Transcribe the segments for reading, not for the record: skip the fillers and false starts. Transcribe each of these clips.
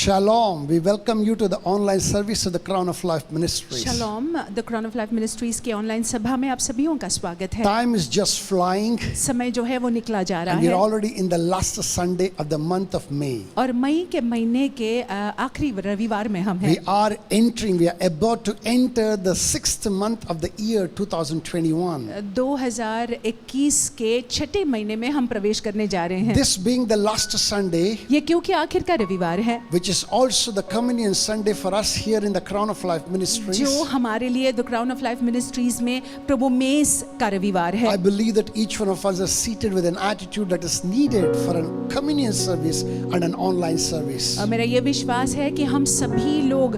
Shalom. We welcome you to the online service of the Crown of Life Ministries. Shalom, the Crown of Life Ministries के online सभा में आप सभीयों का स्वागत है। Time is just flying. समय जो है वो निकला जा रहा And we're है already in the last Sunday of the month of May. और मई के महीने के आखिरी रविवार में हम We हैं। are about to enter the 6th month of the year 2021. 2021 के छठे महीने में हम प्रवेश करने जा रहे हैं। This being the last Sunday, ये क्योंकि आखिर का रविवार है, which is also the communion Sunday for us here in the Crown of Life Ministries. जो हमारे लिए the crown of life ministries में प्रभु मेस का रविवार है। I believe that each one of us is seated with an attitude that is needed for a communion service and an online service. मेरा ये विश्वास है कि हम सभी लोग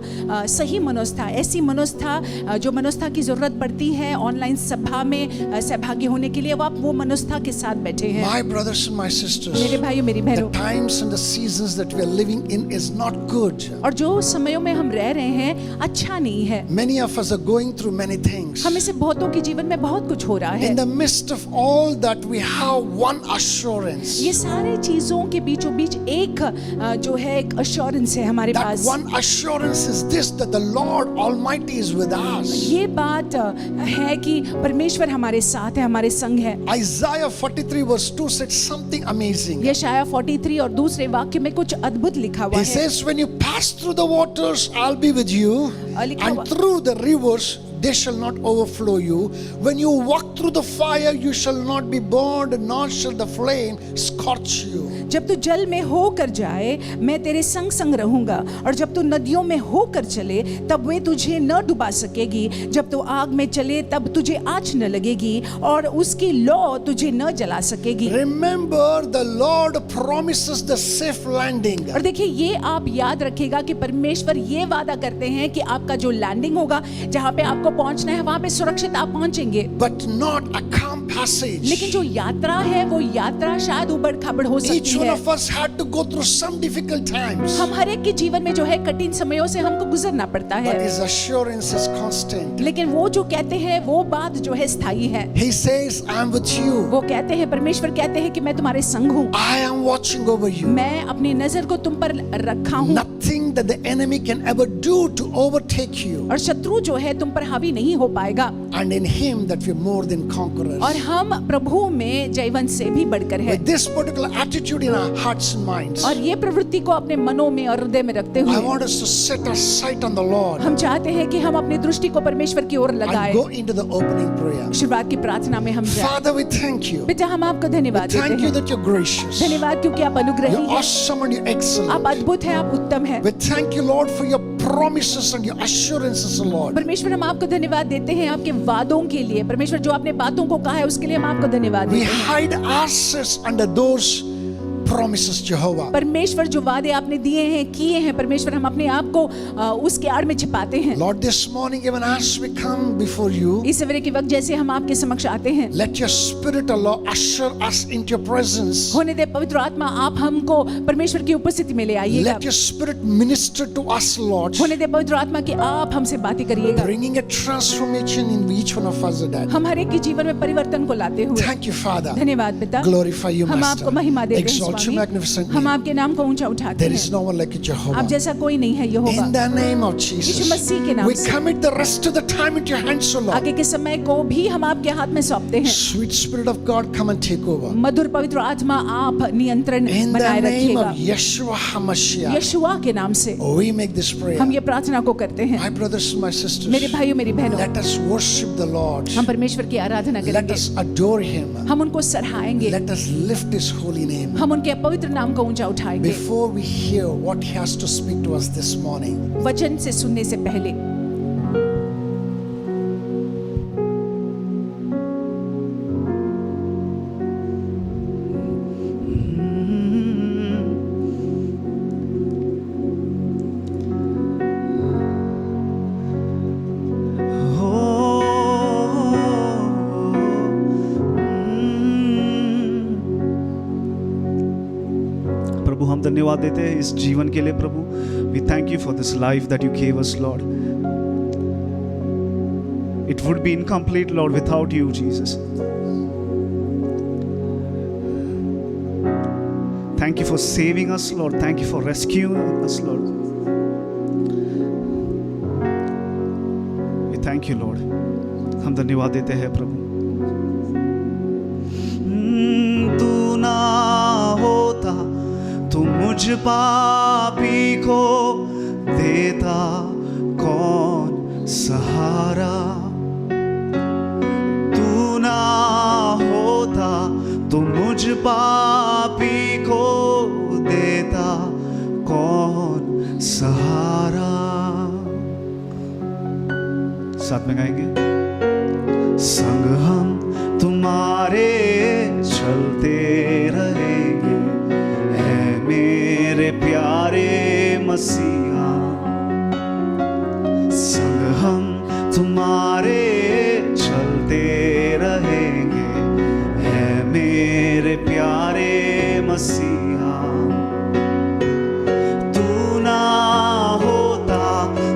सही मनोस्था, ऐसी मनोस्था जो मनोस्था की जरूरत पड़ती है ऑनलाइन सभा में सहभागी होने के लिए, वो आप वो मनोस्था के साथ बैठे हैं। My brothers and my sisters, मेरे भाइयों मेरी the बहनों, times and the seasons that we are living in is not good. और जो समयों में हम रह रहे हैं अच्छा नहीं है। Many of us are going through many things. हम इसे बहुतों के जीवन में बहुत कुछ हो रहा है। In the midst of all that, we have one assurance. ये सारे चीजों के बीचों बीच एक जो है एक अश्योरेंस है हमारे That pass. one assurance is this, that the Lord Almighty is with us. ये बात है कि परमेश्वर हमारे साथ है, हमारे संग है। Isaiah 43 verse 2 said something amazing. यशायाह 43 और दूसरे वाक्य में कुछ अद्भुत लिखा हुआ He है। says, when you pass through the waters, I'll be with you, and through the rivers, they shall not overflow you. When you walk through the fire, you shall not be burned, nor shall the flame scorch you. जब तू जल में होकर जाए मैं तेरे संग संग रहूंगा, और जब तू नदियों में होकर चले तब वे तुझे न डुबा सकेगी। जब तू आग में चले तब तुझे आँच न लगेगी, और उसकी लौ तुझे न जला सकेगी। Remember, the Lord promises the safe landing. और देखिए, ये आप याद रखिएगा कि परमेश्वर ये वादा करते हैं कि आपका जो लैंडिंग होगा, जहाँ पे आपको पहुंचना है वहां पे सुरक्षित आप पहुंचेंगे, But not a calm passage. लेकिन जो यात्रा है वो यात्रा शायद उबड़ खाबड़ हो Each सकती one है। of us had to go through some difficult times. हम हर एक के जीवन में जो है कठिन समयों से हमको गुजरना पड़ता But है, His assurance is constant. लेकिन वो जो कहते हैं वो बात जो है स्थायी है। He says, I'm with you. वो कहते हैं, परमेश्वर कहते हैं कि मैं तुम्हारे संग हूँ, I am watching over you. मैं अपनी नजर को तुम पर रखा हूँ, Nothing that the enemy can ever do to overtake you. और शत्रु जो है तुम पर हावी नहीं हो पाएगा। And in Him that we're more than conquerors. और हम प्रभु में जयवंत से भी बढ़कर है। With this particular attitude in our hearts and minds, और ये प्रवृत्ति को अपने मनों में और हृदय में रखते I हुए want us to set our sight on the Lord हम चाहते हैं कि हम अपनी दृष्टि को परमेश्वर की ओर and लगाएं। go into the opening prayer. शुरुआत की प्रार्थना में हम जाएं। Father, we thank you. पिता, हम आपको धन्यवाद देते Thank you हैं। that you're gracious. धन्यवाद क्योंकि आप अनुग्रही You're हैं, awesome and you're excellent. आप अद्भुत हैं, आप उत्तम हैं। We thank you, Lord, for your promises and your assurances, Lord. परमेश्वर, हम आपको धन्यवाद देते हैं आपके वादों के लिए। परमेश्वर, जो आपने बातों को कहा है उसके लिए हम आपको धन्यवाद We देते हैं। hide ourselves under those promises, Jehovah. परमेश्वर, जो वादे आपने दिए हैं, किए हैं, परमेश्वर, हम अपने आप को उसके आड़ में छिपाते हैं। Lord, this morning, even as we come before you, इस सवेरे के वक्त जैसे हम आपके समक्ष आते हैं, let your Spirit, O Lord, usher us into your presence. होने दे पवित्र आत्मा, आप हमको परमेश्वर की उपस्थिति में ले आइएगा। Let your Spirit minister to us, Lord, होने दे पवित्र आत्मा कि आप हमसे बातें करिएगा। bringing a transformation in each one of us, Dad. हम हर एक के जीवन में परिवर्तन को लाते हुए Thank you, Father. धन्यवाद पिता। Glorify you, हम Master. आपको महिमा देते हैं Exalt your स्वामी। magnificent हम name. आपके नाम को ऊंचा उठाते There is हैं। no one like you, आप Jehovah. जैसा कोई नहीं है यहोवा। In the name of Yeshu Jesus, मसीह के नाम we से commit the rest of the time into your hands, O Lord. आगे के समय को भी हम आपके हाथ में सौंपते हैं। Sweet Spirit of God, come and take over. मधुर पवित्र आत्मा, आप नियंत्रण In the बनाए name रखिएगा। of Yeshua HaMashiach, यशुआ के नाम से we make this prayer. हम ये प्रार्थना को करते हैं। My brothers and my sisters, मेरे भाइयों मेरी बहनों, let us worship the Lord. हम परमेश्वर की आराधना Let करेंगे, us adore Him. हम उनको सराहेंगे, Let us lift His holy name. हम उनके पवित्र नाम को ऊंचा उठाएंगे। Before we hear what He has to speak to us this morning, वचन से सुनने से पहले प्रभु, हम धन्यवाद देते हैं इस जीवन के लिए। प्रभु, we thank you for this life that you gave us Lord. It would be incomplete Lord without you Jesus. Thank you for saving us, Lord. Thank you for rescuing us, Lord. We thank you, Lord. हम धन्यवाद देते हैं प्रभु. तू ना होता तो मुझ पापी को देता कौन सहारा. तू ना होता तो मुझ पापी को देता कौन सहारा. साथ में गाएंगे. संग हम तुम्हारे चलते रहेंगे, है मेरे प्यारे मसीहा. संग हम तुम्हारे चलते रहेंगे, है मेरे प्यारे मसीहा. तू ना होता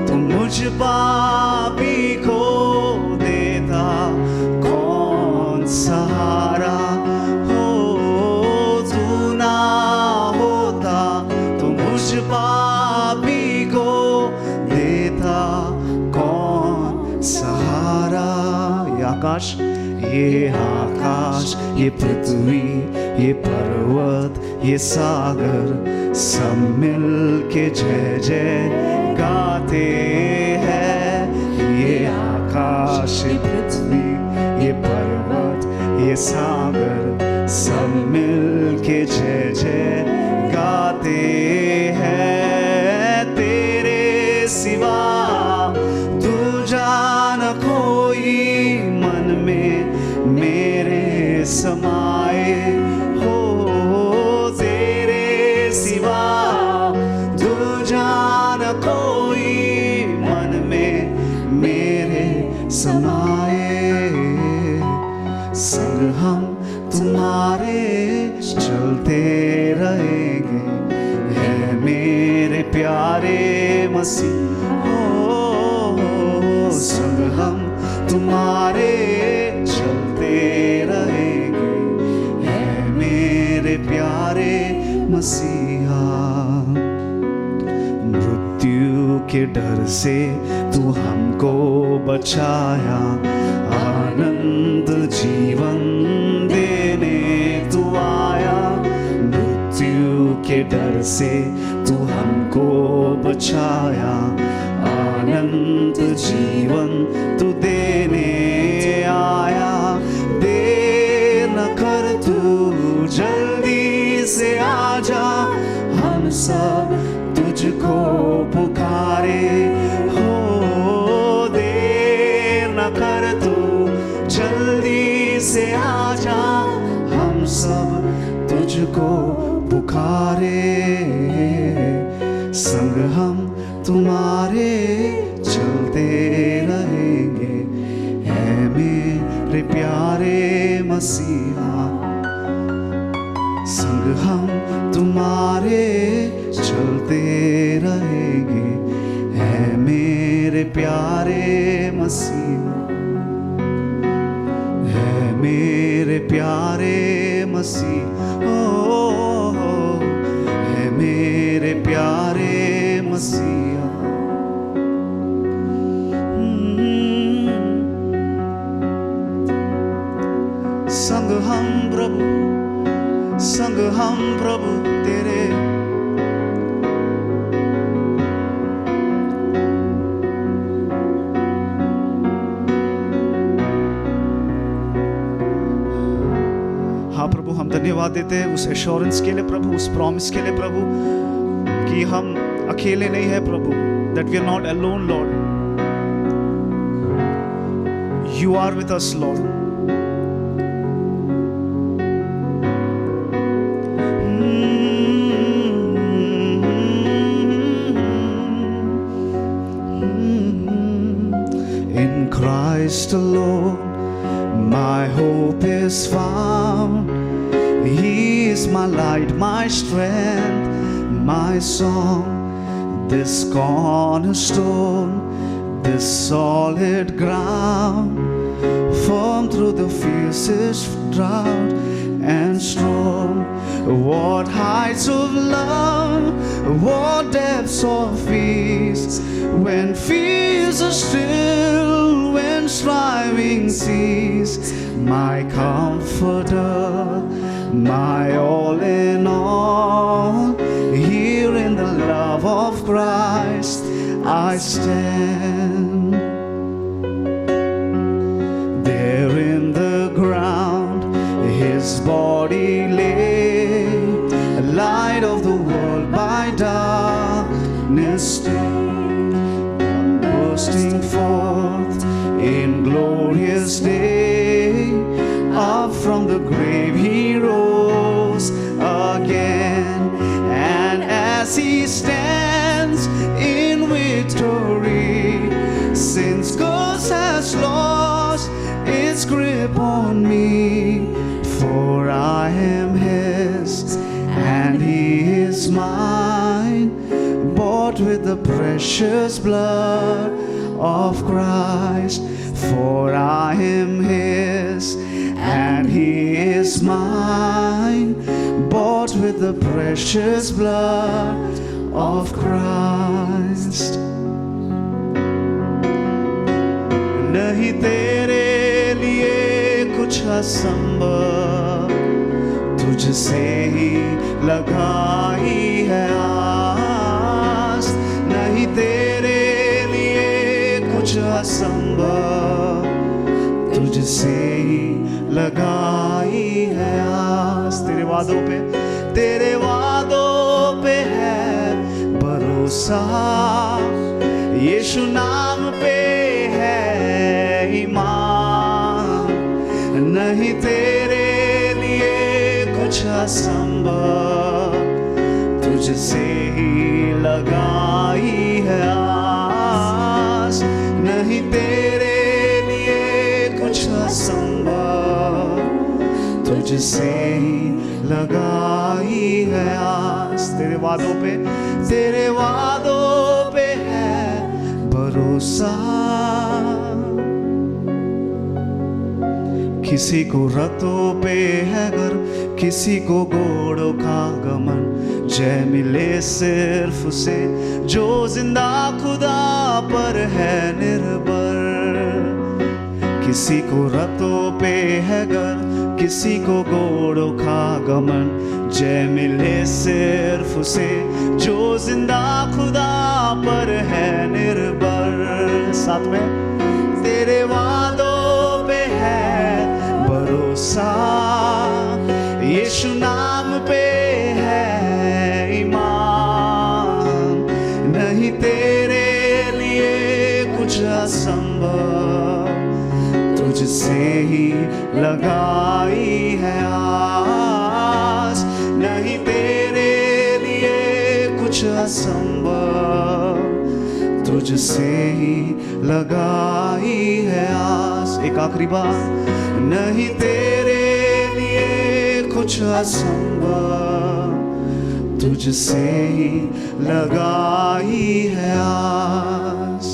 तो मुझ पापी को देता कौन सहारा. हो तू ना होता तो मुझ पापी को देता कौन सहारा. ये आकाश, ये पृथ्वी, ये पर्वत, ये सागर सब मिल के जय जय गाते हैं. ये आकाश, ये पृथ्वी, ये पर्वत, ये सागर सब मिल के जय जय गाते हैं. तेरे सिवा दूजा न कोई मन में मेरे समाए. हो तेरे सिवा दूजा न कोई मन में मेरे समाए. संग हम तुम्हारे चलते रहेंगे, है मेरे प्यारे मसीह. संग हम तुम्हारे चलते रहेंगे, है मेरे प्यारे मसीहा. मृत्यु के डर से तू हमको बचाया, आनंद जीवन देने तू आया. मृत्यु के डर से तू हमको बचाया, आनंद जीवन तू देने आया. देर न कर तू जल्दी से आजा, हम सब तुझको पुकारे. हो देर न कर तू जल्दी से आजा, हम सब तुझको पुकारे. संग हम तुम्हारे चलते रहेंगे, है मेरे प्यारे मसीहा. संग हम तुम्हारे चलते रहेंगे, है मेरे प्यारे मसीहा. है मेरे प्यारे मसीह. है मेरे प्यारे मसीहा. संग हम प्रभु तेरे. हाँ प्रभु, हम धन्यवाद देते हैं उस एश्योरेंस के लिए प्रभु, उस प्रॉमिस के लिए प्रभु कि हम अकेले नहीं है प्रभु. That we are not alone, Lord. You are with us, Lord. In Christ alone my hope is found. He is my light, my strength, my song. This cornerstone, this solid ground, firm through the fiercest drought and strong. What heights of love, what depths of peace, when fears are still, when striving cease. My comforter, my all in all, here in the love of Christ I stand. There in the ground his body lay, a light of the world by darkness stained, bursting forth in glorious day. Up from the grave he rose again, and as he stands in victory, sin's ghost has lost its grip on me. For I am his and he is mine, bought with the precious blood of Christ. For I am his and he is mine, bought with the precious blood of Christ. नहीं तेरे लिए कुछ असंभव, तुझसे ही लगाई है आस. नहीं तेरे लिए कुछ असंभव, तुझसे ही लगाई है आस. तेरे वादों पे है भरोसा, यीशु नाम पे है ईमान. नहीं तेरे लिए कुछ असंभव, तुझसे ही लगाई है आस. नहीं तेरे लिए कुछ असंभव, तुझसे ही लगाई है आस. तेरे वादों पे है भरोसा. किसी को रतों पे है गर्व, किसी को घोड़ों का गमन. जय मिले सिर्फ उसे जो जिंदा खुदा पर है निर्भर. किसी को रतों पे है गर्व, किसी को घोड़ों का गमन. जय मिले सिर्फ उसे जो जिंदा खुदा पर है निर्भर. साथ में तेरे वादों पे है भरोसा, यीशु नाम पे है ईमान. नहीं तेरे लिए कुछ असंभव, तुझसे ही लगाई है आस. नहीं तेरे लिए कुछ असंभव, तुझसे ही लगाई है आस. एक आखिरी बात, नहीं तेरे लिए कुछ असंभव, तुझसे ही लगाई है आस.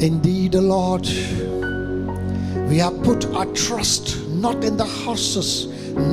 Indeed, O Lord, we have put our trust not in the horses,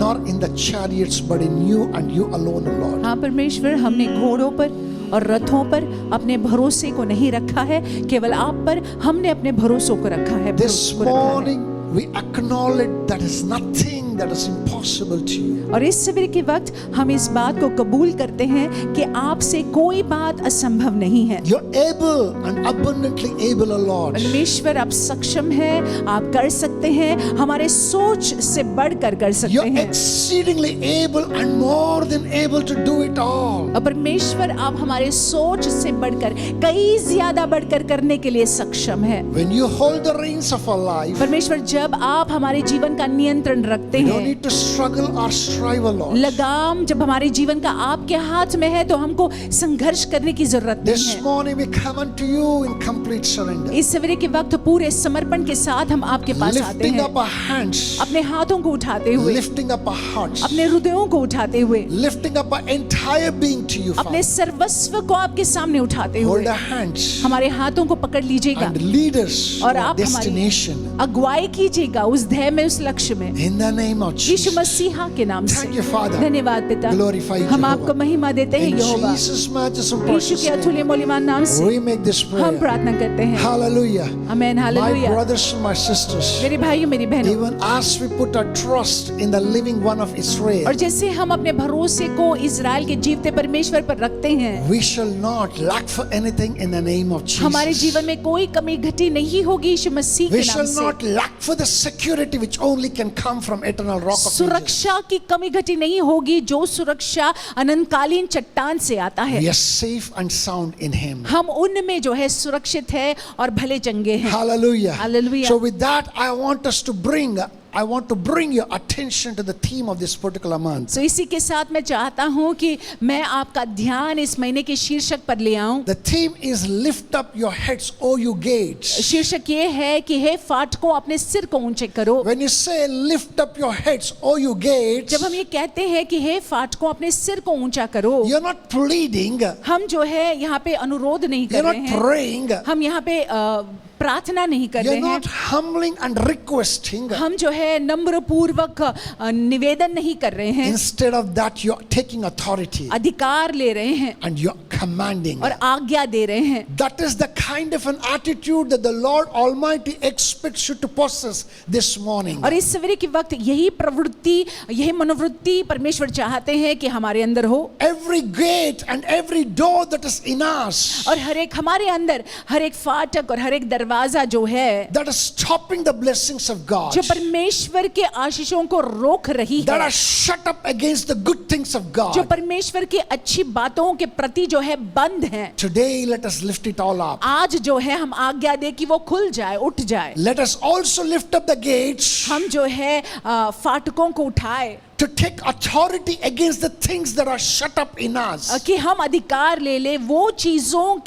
nor in the chariots, but in you and you alone, O Lord. हाँ परमेश्वर, हमने घोड़ों पर और रथों पर अपने भरोसे को नहीं रखा है, केवल आप पर हमने अपने भरोसों को रखा है. This morning we acknowledge that is nothing that is impossible to you. और इस सवेरे के वक्त हम इस बात को कबूल करते हैं कि आपसे कोई बात असंभव नहीं है. You're able and abundantly able, O Lord. परमेश्वर, आप सक्षम हैं, आप कर सकते हैं, हमारे सोच से बढ़कर कर सकते You're हैं. exceedingly able and more than able to do it all. और परमेश्वर, आप हमारे सोच से बढ़कर, कई ज्यादा बढ़कर करने के लिए सक्षम है. When you hold the reins of our life, परमेश्वर, जब आप हमारे जीवन का नियंत्रण रखते don't हैं। need to struggle or strive a lot. लगाम जब हमारे जीवन का आपके हाथ में है तो हमको संघर्ष करने की जरूरत नहीं This है। morning we come unto you in complete surrender. इस सवेरे के वक्त पूरे समर्पण के साथ हम आपके पास आते Lifting हैं, up our hands, अपने हाथों को उठाते हुए, lifting up our hearts, अपने हृदयों को उठाते हुए, lifting up our entire being to you, अपने Father. सर्वस्व को आपके सामने उठाते Hold हुए our hands हमारे हाथों को पकड़ लीजिएगा and lead us to और our आप हमारी destination. अगुवाई कीजिएगा उस ध्येय में, उस लक्ष्य में, In the name of Yeshu Jesus. मसीहा के नाम से। Thank you, Father. धन्यवाद पिता, Glorify you, हम Jehovah. आपको महिमा देते हैं In Jehovah, Jesus' matchless and Yeshu precious के अतुल्य name, मूल्यवान नाम से we make this हम prayer. प्रार्थना करते हैं। Hallelujah. Amen, My hallelujah. brothers and my sisters, मेरे भाइयों मेरी बहनों, even as we put our trust in the living one of Israel, और जैसे हम अपने भरोसे को इज़राइल के जीवते परमेश्वर पर रखते हैं, we shall not lack for anything in the name of हमारे Jesus. जीवन में कोई कमी घटी नहीं होगी यीशु मसीह We के नाम shall से। not lack for the security which only can come from eternal rock of ages. सुरक्षा की कमी घटी नहीं होगी जो सुरक्षा अनंतकालीन चट्टान से आता है। We are safe and sound in Him. हम उनमें जो है सुरक्षित है और भले चंगे हैं। Hallelujah. Hallelujah. So with that, I want to bring your attention to the theme of this particular month. तो इसी के साथ मैं चाहता हूँ कि मैं आपका ध्यान इस महीने के शीर्षक पर ले आऊं। The theme is lift up your heads, O you gates. शीर्षक ये है कि हे फाटकों अपने सिर को ऊंचे करो। When you say lift up your heads, O you gates, जब हम ये कहते हैं कि हे फाटकों अपने सिर को ऊंचा करो, you're not pleading, हम जो है यहाँ पे अनुरोध नहीं कर you're रहे not हैं, praying, हम यहाँ पे प्रार्थना नहीं कर रहे you're हैं, not humbling and requesting. हम जो है नम्र पूर्वक निवेदन नहीं कर रहे हैं, Instead of that, you're taking authority अधिकार ले रहे हैं and you're commanding. और आज्ञा दे रहे हैं। That is the kind of an attitude that the Lord Almighty expects you to possess this morning. और इस सवेरे के वक्त यही प्रवृत्ति, यही मनोवृत्ति परमेश्वर चाहते हैं कि हमारे अंदर हो। Every gate and every door that is in us, और हर एक हमारे अंदर हर एक फाटक और हर एक दरवाजा जो है that is stopping the blessings of God, जो परमेश्वर के आशीषों को रोक रही that है, are shut up against the good things of जो God. परमेश्वर की अच्छी बातों के प्रति जो है बंद है, Today, let us lift it all up. आज जो है हम आज्ञा दे कि वो खुल जाए, उठ जाए। Let us also lift up the gates हम जो है फाटकों को उठाए to take authority against the things that are shut up in us. कि हम अधिकार ले ले वो चीजों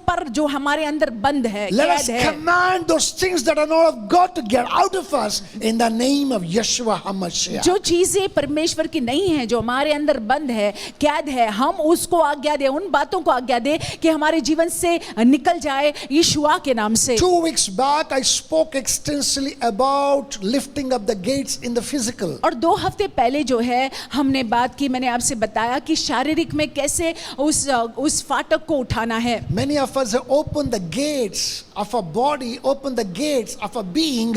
पर जो हमारे अंदर बंद है, Let us कैद है। command those things that are not of God to get out of us in the name of Yeshua HaMashiach. जो चीजें परमेश्वर की नहीं है, जो हमारे अंदर बंद है, कैद है, हम उसको आज्ञा दे, उन बातों को आज्ञा दे कि हमारे जीवन से निकल जाए यीशुआ के नाम से। 2 weeks back, I spoke extensively about lifting up the gates in the physical. और 2 हफ्ते पहले जो है हमने बात की, मैंने आपसे बताया कि शारीरिक में कैसे उस फाटक को उठाना है। Many of us have opened the gates of our body, opened the gates of our being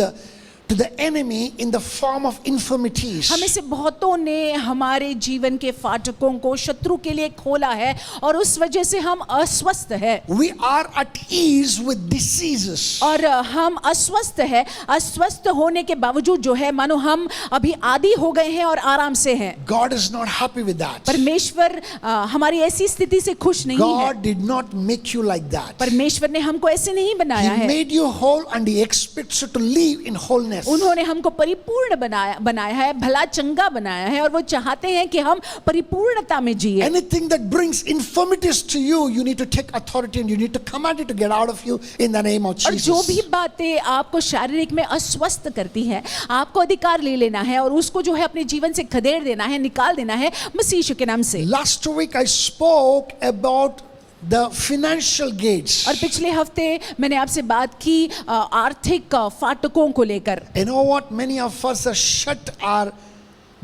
to the enemy in the form of infirmities. हमें से बहुतों ने हमारे जीवन के फाटकों को शत्रु के लिए खोला है और उस वजह से हम अस्वस्थ है We are at ease with diseases. और हम अस्वस्थ है। अस्वस्थ होने के बावजूद जो है मानो हम अभी आदी हो गए हैं और आराम से हैं। God is not happy with that. परमेश्वर हमारी ऐसी स्थिति से खुश नहीं है। God did not make you like that. परमेश्वर ने हमको ऐसे नहीं बनाया He है। made you whole and He expects you to live in wholeness. उन्होंने हमको परिपूर्ण बनाया है, भला चंगा बनाया है और वो चाहते हैं कि हम परिपूर्णता में जिए। Anything that brings infirmities to you, you need to take authority and you need to command it to get out of you in the name of और जो भी Jesus. बातें आपको शारीरिक में अस्वस्थ करती हैं, आपको अधिकार ले लेना है और उसको जो है अपने जीवन से खदेड़ देना है, निकाल देना है मसीह यीशु के नाम से। Last week I spoke about the financial gates. और पिछले हफ्ते मैंने आपसे बात की आर्थिक फाटकों को लेकर। You know what? Many of us are shut our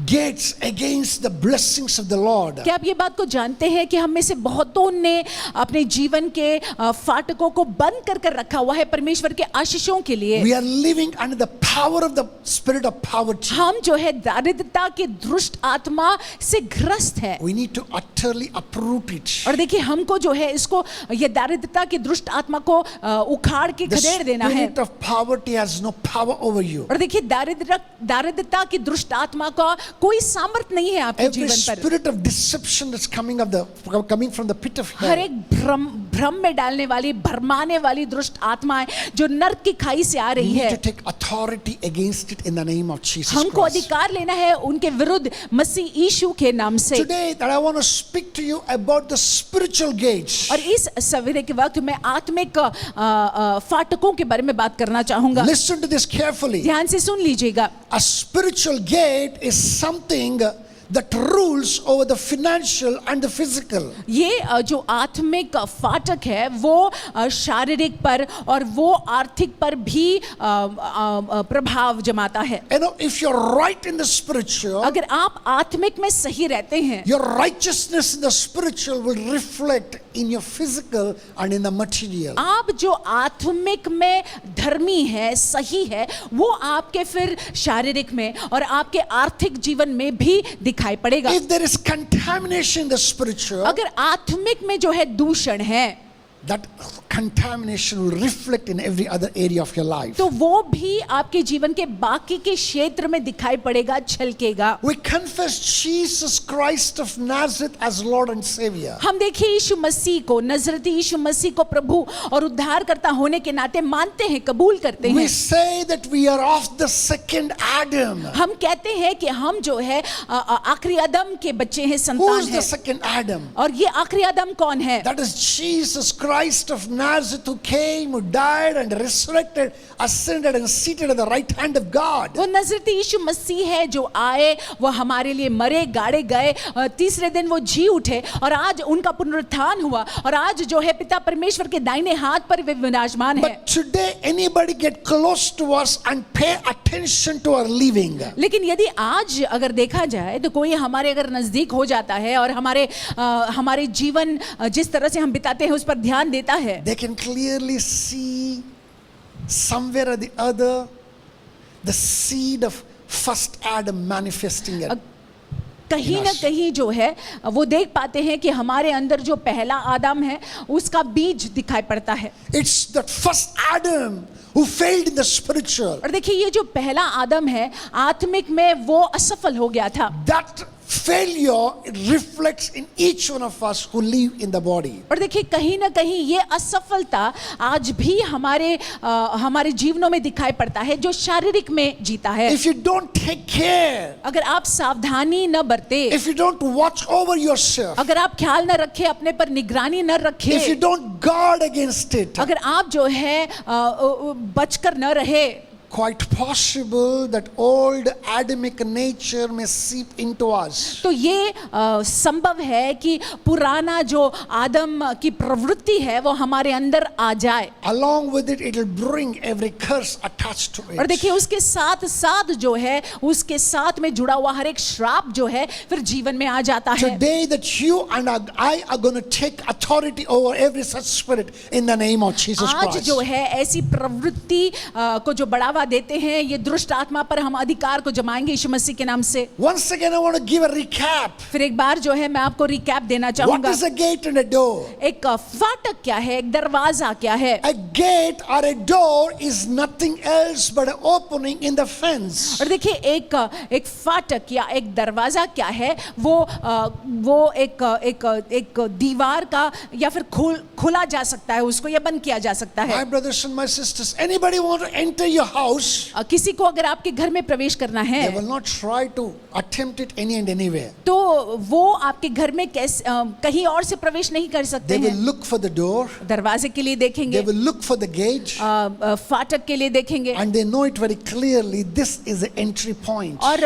gates against the blessings of the Lord. क्या आप ये बात को जानते हैं कि हम में से बहुतों ने अपने जीवन के फाटकों को बंद कर कर रखा हुआ है परमेश्वर के आशीषों के लिए। We are living under the power of the spirit of poverty. हम जो है दारिद्रता के दुष्ट आत्मा से ग्रस्त है। We need to utterly uproot it. और देखिए हमको जो है इसको ये दारिद्रता की दुष्ट आत्मा को उखाड़ के The खदेड़ देना है। spirit of poverty has no power over you. और देखिए दारिद्रता की दुष्ट आत्मा का कोई सामर्थ्य नहीं है आपके Every जीवन पर। spirit of deception that's coming from the pit of her hell. एक भ्रम में डालने वाली, भरमाने वाली दुष्ट आत्माएं जो नर्क की खाई से आ We रही need है, to take authority against it in the name of Jesus हमको Christ. अधिकार लेना है उनके विरुद्ध मसीह यीशु के नाम से। Today that I want to speak to you about the spiritual gates. और इस सवेरे के वक्त मैं आत्मिक फाटकों के बारे में बात करना चाहूंगा। Listen to this carefully. ध्यान से सुन लीजिएगा। A spiritual gate is something that rules over the financial and the physical. ये जो आत्मिक फाटक है वो शारीरिक पर और वो आर्थिक पर भी प्रभाव जमाता है। You know, if you're right in the spiritual, अगर आप आत्मिक में सही रहते हैं, your righteousness in the spiritual will reflect in your physical and in the material. आप जो आत्मिक में धर्मी है, सही है, वो आपके फिर शारीरिक में और आपके आर्थिक जीवन में भी दिखाई पड़ेगा। If there is contamination in the spiritual, अगर आत्मिक में जो है दूषण है, that contamination will reflect in every other area of your life. तो वो भी आपके जीवन के बाकी के क्षेत्र में दिखाई पड़ेगा, झलकेगा। We confess Jesus Christ of Nazareth as Lord and Savior. हम देखिए यीशु मसीह को, नजरती यीशु मसीह को प्रभु और उद्धारकर्ता होने के नाते मानते हैं, कबूल करते We हैं। say that we are of the second Adam. हम कहते हैं कि हम जो है आखिरी आदम के बच्चे हैं, Who संतान is the हैं। second Adam? और ये आखिरी आदम कौन है? That is Jesus Christ of Nazareth, who came, who died and resurrected, ascended and seated at the right hand of God. वो नजरती यीशु मसीह है जो आए, वो हमारे लिए मरे, गाड़े गए, तीसरे दिन वो जी उठे और आज उनका पुनरुत्थान हुआ और आज जो है पिता परमेश्वर के दाहिने हाथ पर वे विराजमान है। But today anybody get close to us and pay attention to our living, लेकिन यदि आज अगर देखा जाए तो कोई हमारे अगर नजदीक हो जाता है और हमारे जीवन जिस तरह से हम बिताते हैं उस पर ध्यान देता है, they can clearly see somewhere or the other the seed of first Adam manifesting it. कहीं ना कहीं जो है वो देख पाते हैं कि हमारे अंदर जो पहला आदम है उसका बीज दिखाई पड़ता है। It's that first Adam who failed in the spiritual. और देखिए ये जो पहला आदम है आत्मिक में वो असफल हो गया था। That failure reflects in each one of us who live in the body. और देखिए कहीं ना कहीं ये असफलता आज भी हमारे जीवनों में दिखाई पड़ता है जो शारीरिक में जीता है। If you don't take care, अगर आप सावधानी न बरते, if you don't watch over yourself, अगर आप ख्याल न रखे, अपने पर निगरानी न रखे, if you don't guard against it, अगर आप जो है बचकर न रहे, quite possible that old Adamic nature may seep into us. तो ये संभव है कि पुराना जो आदम की प्रवृत्ति है वो हमारे अंदर आ जाए। Along with it, it will bring every curse attached to और it. देखिए उसके साथ साथ जो है उसके साथ में जुड़ा हुआ हर एक श्राप जो है फिर जीवन में आ जाता है। Today that you and I are going to take authority over every such spirit in the name of Jesus आज Christ. जो है ऐसी प्रवृत्ति को जो बढ़ावा देते हैं ये दुष्ट आत्मा पर हम अधिकार को जमाएंगे यीशु मसीह के नाम से। Once again, I want to give a recap. फिर एक बार जो है मैं आपको रिकैप देना What चाहूंगा। is a gate and a door? एक फाटक क्या है, एक दरवाजा क्या है? A gate or a door is nothing else but an opening in the fence. और देखिए एक फाटक या एक दरवाजा क्या है, वो एक दीवार का या फिर खुला जा सकता है उसको या बंद किया जा सकता है। My brothers and my sisters, anybody want to enter your house, किसी को अगर आपके घर में प्रवेश करना है they will not try to attempt it any and anywhere. तो वो आपके घर में कहीं और से प्रवेश नहीं कर सकते They will हैं। look for the door, दरवाजे के लिए they देखेंगे, will look for the gate, फाटक के लिए देखेंगे and they know it very clearly. This is the entry point. और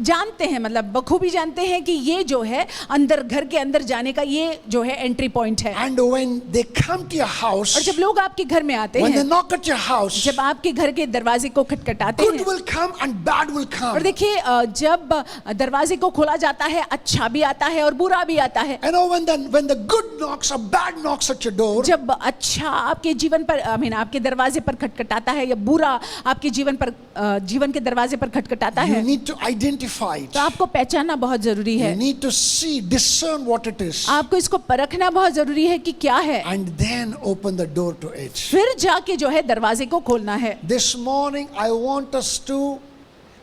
जानते हैं, मतलब बखूबी जानते हैं कि ये जो है अंदर, घर के अंदर जाने का ये जो है एंट्री पॉइंट है। And when they come to your house, और जब लोग आपके घर में आते when they हैं, knock at your house, जब आपके घर के दरवाजे को खटखटाते good हैं, will come and bad will और come. देखिए जब दरवाजे को खोला जाता है अच्छा भी आता है और बुरा भी आता है। You know, when the good knocks or bad knocks at your door, जब अच्छा आपके जीवन पर आपके दरवाजे पर खटखटाता है या बुरा आपके जीवन के दरवाजे पर खटखटाता you है, need to identify it. तो आपको पहचानना बहुत जरूरी You है। need to see, discern what it is, आपको इसको परखना बहुत जरूरी है कि क्या है, and then open the door to it. फिर जाके जो है दरवाजे को खोलना है। This morning, I want us to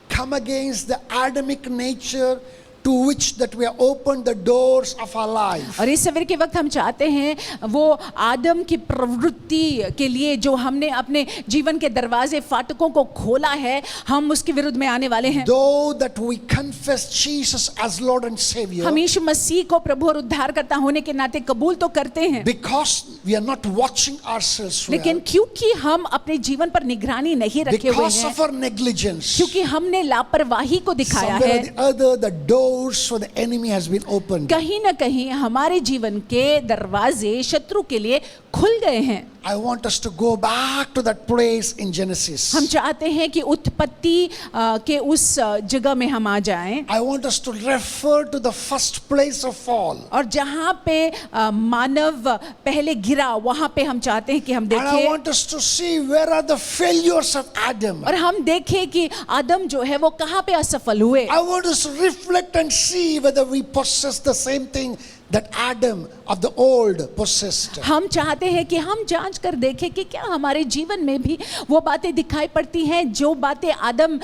come against the Adamic nature to which that we have opened the doors of our life. और इस सवेर के वक्त हम चाहते हैं वो आदम की प्रवृत्ति के लिए जो हमने अपने जीवन के दरवाजे फाटकों को खोला है, हम उसके विरुद्ध में आने वाले हैं। Though that we confess Jesus as Lord and Savior, हम यीशु मसीह को प्रभु और उद्धारकर्ता होने के नाते कबूल तो करते हैं, because we are not watching ourselves well, लेकिन क्योंकि हम अपने जीवन पर निगरानी नहीं रखे हुए because हैं, of our negligence, क्योंकि हमने लापरवाही को दिखाया somewhere है, or the other the doors for the enemy has been opened. कहीं ना कहीं हमारे जीवन के दरवाजे शत्रु के लिए खुल गए हैं। I want us to go back to that place in Genesis. हम चाहते हैं कि उत्पत्ति के उस जगह में हम आ जाएं, I want us to refer to the first place of fall. और जहाँ पे मानव पहले गिरा वहाँ पे हम चाहते हैं कि हम And I देखें, want us to see where are the failures of Adam. और हम देखें कि आदम जो है वो कहाँ पे असफल हुए। I want us to reflect and see whether we possess the same thing that Adam of the old possessed. हम चाहते हैं कि हम जांच कर देखें कि क्या हमारे जीवन में भी वो बातें दिखाई पड़ती हैं जो बातें आदम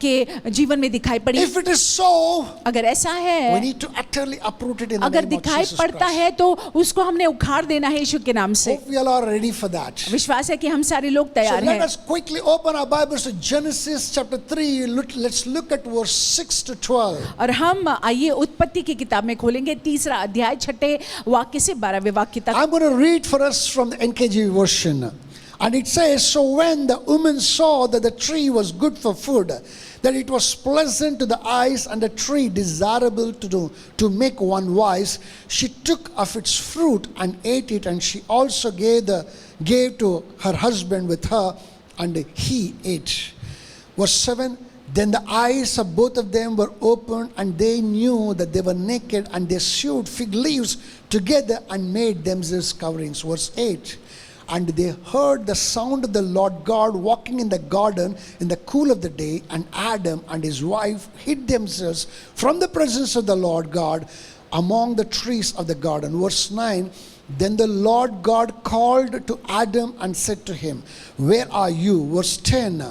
के जीवन में दिखाई पड़ी। If it is so, अगर ऐसा we है, need to utterly uproot it in the अगर name of दिखाई Jesus पड़ता Christ. है तो उसको हमने उखाड़ देना है यीशु के नाम से। Hope we all are ready for that. विश्वास है कि हम सारे लोग So तैयार let हैं। us quickly open our Bibles to Genesis chapter 3. Let's look at verse 6 to 12. और हम आइए उत्पत्ति की किताब में खोलेंगे 3रा अध्याय 6 वाक्य से 12वें वाक्य तक। I'm going to read for us from the NKJV version. And it says, so when the woman saw that the tree was good for food, that it was pleasant to the eyes and a tree desirable to make one wise, she took of its fruit and ate it, and she also gave to her husband with her, and he ate. Verse 7, then the eyes of both of them were opened, and they knew that they were naked, and they sewed fig leaves together and made themselves coverings. Verse 8, and they heard the sound of the Lord God walking in the garden in the cool of the day, and Adam and his wife hid themselves from the presence of the Lord God among the trees of the garden. Verse 9, then the Lord God called to Adam and said to him, where are you? Verse 10,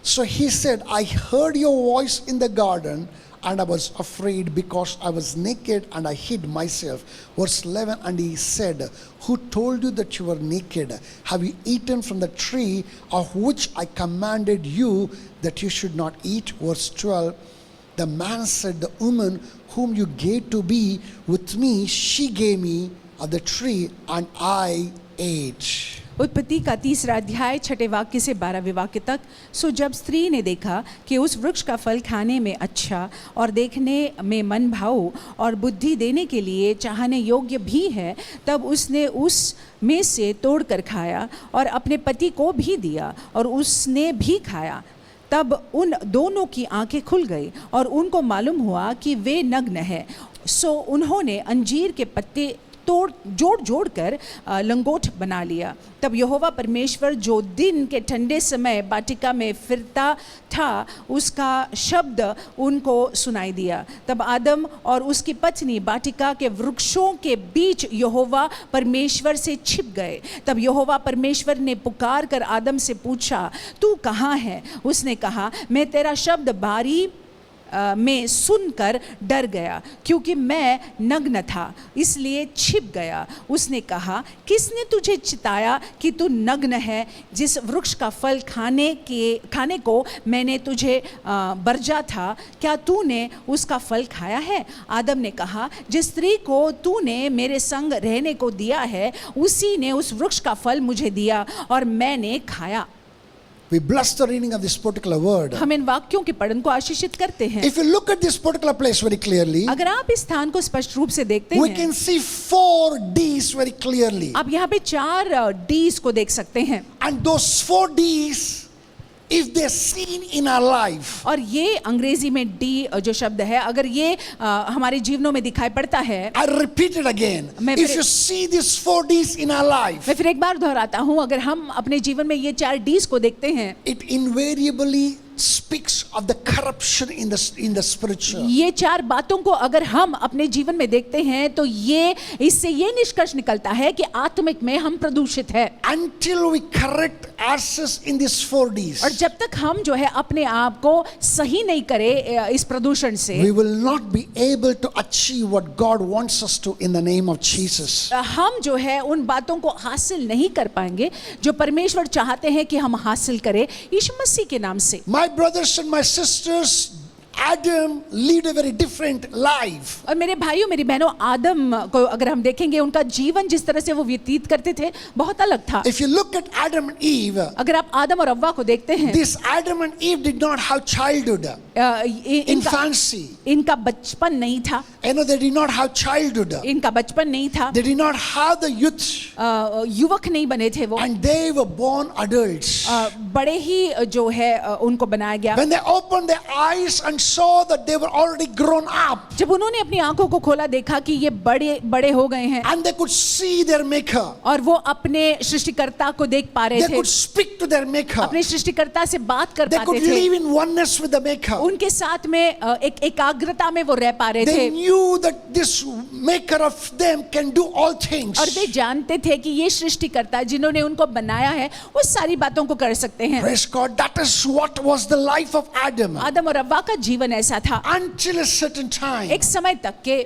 so he said, I heard your voice in the garden, and I was afraid because I was naked and I hid myself. Verse 11, and he said, who told you that you were naked? Have you eaten from the tree of which I commanded you that you should not eat? Verse 12, the man said, the woman whom you gave to be with me, she gave me of the tree, and I ate. उत्पत्ति का 3रा अध्याय 6 वाक्य से 12वें वाक्य तक। सो जब स्त्री ने देखा कि उस वृक्ष का फल खाने में अच्छा और देखने में मन भाऊ और बुद्धि देने के लिए चाहने योग्य भी है, तब उसने उस में से तोड़कर खाया और अपने पति को भी दिया, और उसने भी खाया। तब उन दोनों की आंखें खुल गई और उनको मालूम हुआ कि वे नग्न हैं। सो उन्होंने अंजीर के पत्ते जोड़ कर लंगोट बना लिया। तब यहोवा परमेश्वर जो दिन के ठंडे समय वाटिका में फिरता था, उसका शब्द उनको सुनाई दिया। तब आदम और उसकी पत्नी वाटिका के वृक्षों के बीच यहोवा परमेश्वर से छिप गए। तब यहोवा परमेश्वर ने पुकार कर आदम से पूछा, तू कहाँ है? उसने कहा, मैं तेरा शब्द बारी में सुनकर डर गया, क्योंकि मैं नग्न था, इसलिए छिप गया। उसने कहा, किसने तुझे चिताया कि तू नग्न है? जिस वृक्ष का फल खाने को मैंने तुझे बरजा था, क्या तूने उसका फल खाया है? आदम ने कहा, जिस स्त्री को तूने मेरे संग रहने को दिया है, उसी ने उस वृक्ष का फल मुझे दिया और मैंने खाया। We bless the reading of this particular word. हम इन वाक्यों के पठन को आशीषित करते हैं। If you look at this particular place very clearly, अगर आप इस स्थान को स्पष्ट रूप से देखते we हैं, can see 4 D's very clearly. आप यहाँ पे 4 D's को देख सकते हैं। And those 4 D's, if they're seen in our life, और ये अंग्रेजी में D जो शब्द है, अगर ये हमारे जीवनों में दिखाई पड़ता है, I repeat it again. मैं If you see these 4 D's in our life, मैं फिर एक बार दोहराता हूँ, अगर हम अपने जीवन में ये 4 D's को देखते हैं, it invariably speaks of the corruption in the spiritual. ये 4 बातों को अगर हम अपने जीवन में देखते हैं तो इससे ये निष्कर्ष निकलता है कि आत्मिक में हम प्रदूषित है। Until we correct ourselves in these 4 Ds, और जब तक हम जो है अपने आप को सही नहीं करें इस प्रदूषण से, we will not be able to achieve what God wants us to in the name of Jesus. हम जो है उन बातों को हासिल नहीं कर पाएंगे जो परमेश्वर चाहते हैं कि हम हासिल करें यीशु मसीह के नाम से। My brothers and my sisters, Adam lived a very different life. और मेरे भाइयों मेरी बहनों, आदम को अगर हम देखेंगे उनका जीवन जिस तरह से वो व्यतीत करते थे बहुत अलग था। If you look at Adam and Eve, अगर आप आदम और अव्वा को देखते हैं, this Adam and Eve did not have childhood, infancy. इनका बचपन नहीं था, They did not have childhood. इनका बचपन नहीं था, They did not have the youth. युवक नहीं बने थे वो, And they were born adults. बड़े ही जो है उनको बनाया गया। When they opened their eyes and saw that they were already grown up, जब उन्होंने अपनी आंखों को खोला, देखा कि ये बड़े बड़े हो गए हैं, and they could see their maker, और वो अपने सृष्टिकर्ता को देख पा रहे they थे, could speak to their maker, अपने सृष्टिकर्ता से बात कर they पाते could थे, live in oneness with the maker. उनके साथ में एक एकाग्रता में वो रह पा रहे They थे, knew that this maker of them can do all things. और वे जानते थे कि ये सृष्टिकर्ता जिन्होंने उनको बनाया है वो सारी बातों को कर सकते हैं। Praise God. That is what was the life of Adam. आदम और अव्वा का जीवन ऐसा था Until a certain time. एक समय तक के,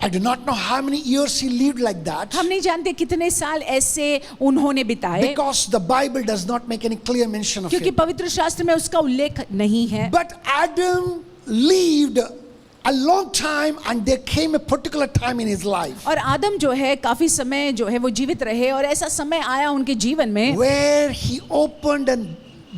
I do not know how many years he lived like that. हम नहीं जानते कितने साल ऐसे उन्होंने बिताए, Because the Bible does not make any clear mention of क्योंकि it. पवित्र शास्त्र में उसका उल्लेख नहीं है। But Adam lived a long time, and there came a particular time in his life और आदम जो है काफी समय जो है वो जीवित रहे, और ऐसा समय आया उनके जीवन में where he opened a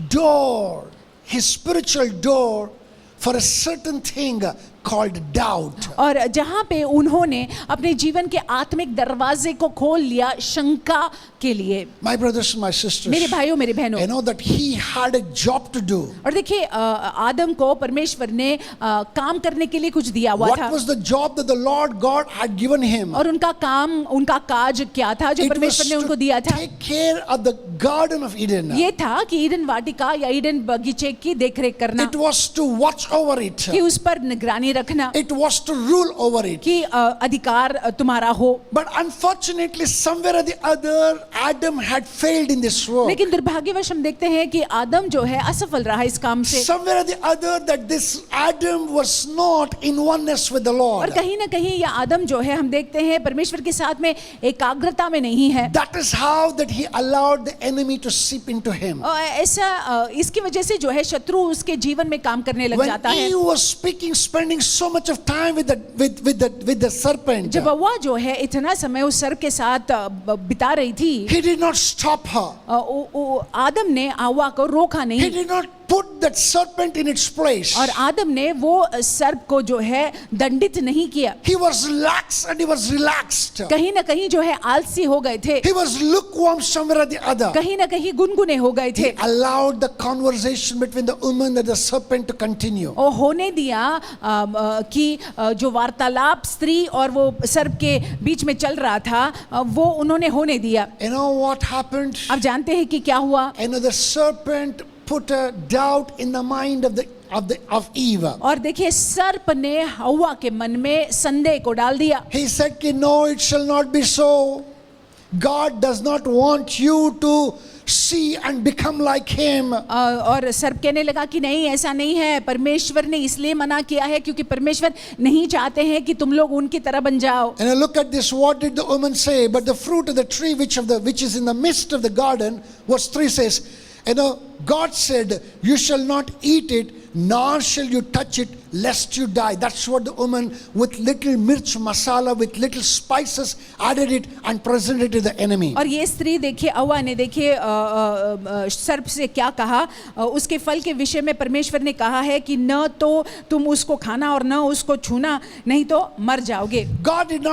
door, his spiritual door, for a certain thing called doubt. और जहाँ पे उन्होंने अपने जीवन के आत्मिक दरवाजे को खोल लिया शंका के लिए। My brothers and my sisters, मेरे भाइयों मेरी बहनों, I know that he had a job to do. और देखिए आदम को परमेश्वर ने काम करने के लिए कुछ दिया हुआ What था, was the job that the Lord God had given him? और उनका काम, उनका काज क्या था जो It was परमेश्वर ने उनको दिया to था? take care of the Garden of Eden. ये था कि ईडन वाटिका या ईडन बगीचे की देखरेख करना, It was to watch over it. कि उस पर निगरानी रखना, It was to rule over it. कि अधिकार तुम्हारा हो। But unfortunately, somewhere or the other, Adam had failed in this work. लेकिन दुर्भाग्यवश हम देखते हैं कि आदम जो है असफल रहा इस काम से, Somewhere or the other, that this Adam was not in oneness with the और Lord. कहीं ना कहीं यह आदम जो है हम देखते हैं परमेश्वर के साथ में एकाग्रता में नहीं है। That is how that he allowed the enemy to seep into him. और ऐसा इसकी वजह से जो है शत्रु उसके जीवन में काम करने लग When जाता है। Eve was speaking, spending so much of time with the serpent, जब हव्वा जो है इतना समय उस सर्प के साथ बिता रही थी, he did not stop her. आदम ने हव्वा को रोका He नहीं, did not put that serpent in its place. और आदम ने वो सर्प को जो है दंडित नहीं किया। He was lax and he was relaxed. कहीं ना कहीं जो है आलसी हो गए थे, He was lukewarm somewhere or the other. कहीं ना कहीं गुनगुने हो गए थे। He allowed the conversation between the woman and the serpent to continue. और होने दिया कि जो वार्तालाप स्त्री और वो सर्प के बीच में चल रहा था वो उन्होंने होने दिया। You know what happened? आप जानते हैं कि क्या हुआ? The serpent put a doubt in the mind of Eve. और देखिए सर्प ने हव्वा के मन में संदेह को डाल दिया। He said, "No, it shall not be so. God does not want you to see and become like him." और सर्प कहने लगा कि नहीं, ऐसा नहीं है, परमेश्वर ने इसलिए मना किया है क्योंकि परमेश्वर नहीं चाहते हैं कि तुम लोग उनकी तरह बन जाओ। And look at this. What did the woman say? But the fruit of the tree which is in the midst of the garden, verse 3 says, God said, "You shall not eat it, nor shall you touch it, lest you die." That's what the woman with little mirch masala, with little spices, added it and presented it to the enemy. और ये स्त्री देखिए, हव्वा ने देखिए सर्प से क्या कहा, उसके फल के विषय में परमेश्वर ने कहा है कि न तो तुम उसको खाना और न उसको छूना, नहीं तो मर जाओगे। God did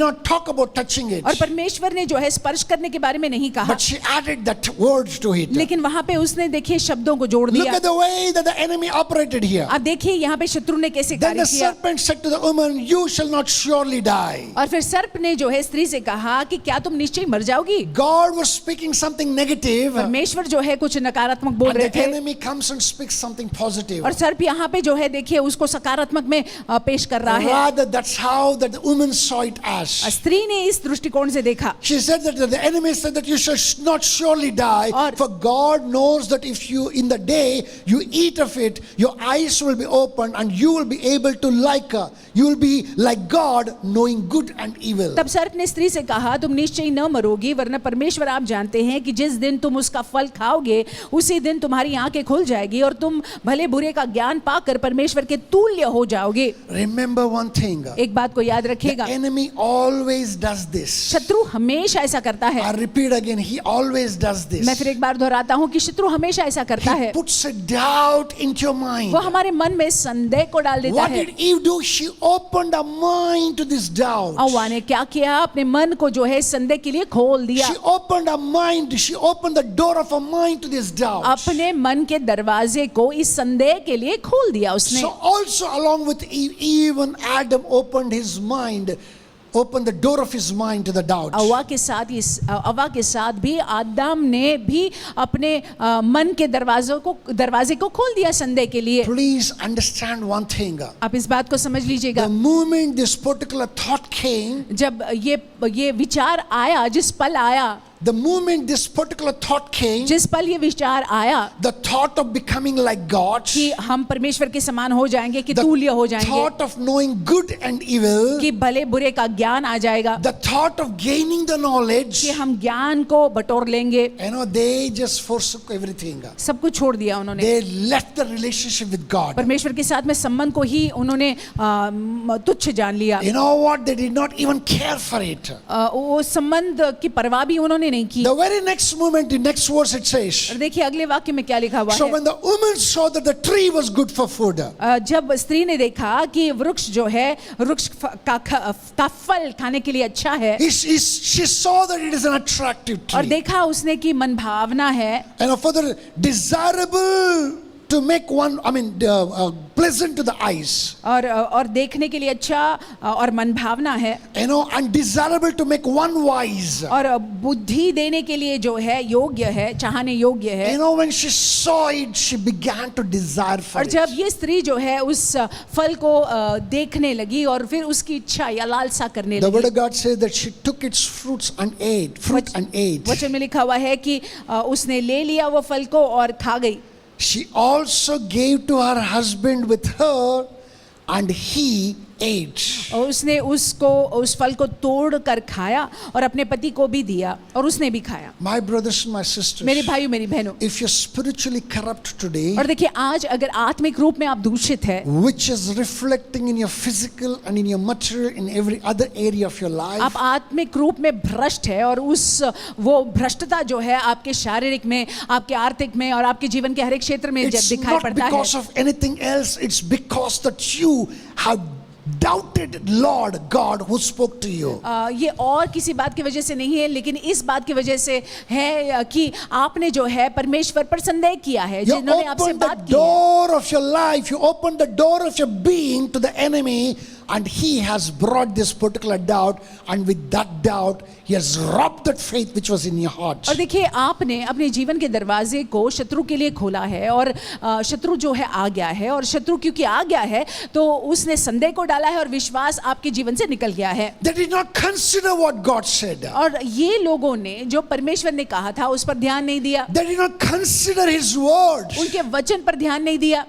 not talk about touching it, और परमेश्वर ने जो है स्पर्श करने के बारे में नहीं कहा, but she added that words to it. लेकिन वहां पे उसने देखिए शब्दों को जोड़ Look दिया। at the way that the enemy operated here. आप देखिए यहाँ पे पे शत्रु ने कैसे Then कार्य the किया। serpent said to the woman, you shall not surely die. और फिर सर्प ने जो है स्त्री से कहा कि क्या तुम निश्चय मर जाओगी। God was speaking something negative, and परमेश्वर जो है कुछ नकारात्मक बोल रहे the थे, enemy comes and speaks something positive. और सर्प यहाँ पे जो है देखिए उसको सकारात्मक में पेश कर रहा है। Rather, that's how that the woman saw it as. स्त्री ने इस दृष्टिकोण से देखा। She said that the enemy said that you shall not surely die, और- for God knows that if you in the day you eat of it, your eyes will be opened and you will be able to you will be like God, knowing good and evil. तब सर्प ने स्त्री से कहा तुम निश्चय न मरोगी, वरना परमेश्वर आप जानते हैं कि जिस दिन तुम उसका फल खाओगे उसी दिन तुम्हारी आंखें खुल जाएगी और तुम भले बुरे का ज्ञान पाकर परमेश्वर के तुल्य हो जाओगे। Remember one thing. एक बात को याद The रखिएगा, enemy always does this. शत्रु हमेशा ऐसा करता है। I repeat again, he always does this. मैं फिर एक बार दोहराता हूँ कि शत्रु हमेशा ऐसा करता He है। puts a doubt into your mind. वो हमारे मन में संदेह को डाल देता What है। did Eve do? She opened her mind to this doubt. हव्वा ने क्या किया, अपने मन को जो है संदेह के लिए खोल दिया। She opened her mind, she opened the door of her mind to this doubt. अपने मन के दरवाजे को इस संदेह के लिए खोल दिया उसने। So also along with Eve, even Adam opened his mind, opened the door of his mind to the doubt. हव्वा के साथ भी आदम ने भी अपने मन के दरवाजे को खोल दिया संदेह के लिए। Please understand one thing. आप इस बात को समझ लीजिएगा, The moment this particular thought came, जब ये विचार आया, जिस पल आया, the moment this particular thought came, जिस पल ये विचार आया the thought of becoming like God, कि हम परमेश्वर के समान हो जाएंगे, कि the तुल्य हो जाएंगे, thought of knowing good and evil, कि भले बुरे का ज्ञान आ जाएगा, the thought of gaining the knowledge, कि हम ज्ञान को बटोर लेंगे, they just forsook everything. सब कुछ छोड़ दिया उन्होंने। They left the relationship with God. परमेश्वर के साथ में संबंध को ही उन्होंने तुच्छ जान लिया। You know what? They did not even care for it. वो संबंध की परवाह भी उन्होंने नहीं की। The very next moment, the next verse it says, और देखिए अगले वाक्य में क्या लिखा हुआ so है। when the woman saw that the tree was good for food, जब स्त्री ने देखा कि वृक्ष जो है, वृक्ष का फल खाने के लिए अच्छा है, she saw that it is an attractive और tree. देखा उसने कि मन भावना है, And further desirable to make one, pleasant to the eyes. और देखने के लिए अच्छा और मन भावना है, And desirable to make one wise. और बुद्धि देने के लिए जो है योग्य है, चाहने योग्य है। When she saw it, she began to desire for और it. जब ये स्त्री जो है उस फल को देखने लगी और फिर उसकी इच्छा या लालसा करने The word लगी। of God says that she took its fruits and ate, fruit and ate. वचन में लिखा हुआ है कि उसने ले लिया वो फल को और खा गई। She also gave to her husband with her, and he ate. और उसने उस फल को तोड़ कर खाया और अपने पति को भी दिया और उसने भी खाया। My brothers and my sisters, मेरे भाइयों मेरी बहनों, if you're spiritually corrupt today, और देखिए आज अगर आत्मिक रूप में आप दूषित है, which is reflecting in your physical and in your material, in every other area of your life, आप आत्मिक रूप में भ्रष्ट है और वो भ्रष्टता जो है आपके शारीरिक में, आपके आर्थिक में और आपके जीवन के हर एक क्षेत्र में जब it's दिखाई not पड़ता है, because of anything else, it's because that you have doubted Lord God who spoke to you. ये और किसी बात की वजह से नहीं है, लेकिन इस बात की वजह से है कि आपने जो है परमेश्वर पर संदेह किया है, You जिन्होंने आपसे opened the बात की है। door of your life, you opened the door of your being to the enemy, and he has brought this particular doubt, and with that doubt he has robbed that faith which was in your heart. और देखिए आपने अपने जीवन के दरवाजे को शत्रु के लिए खोला है और शत्रु जो है आ गया है, और शत्रु क्योंकि आ गया है तो उसने संदेह को डाला है और विश्वास आपके जीवन से निकल गया है। They did not consider what God said. और ये लोगों ने जो परमेश्वर ने कहा था उस पर ध्यान नहीं दिया, They did not consider his word. उनके वचन पर ध्यान नहीं दिया।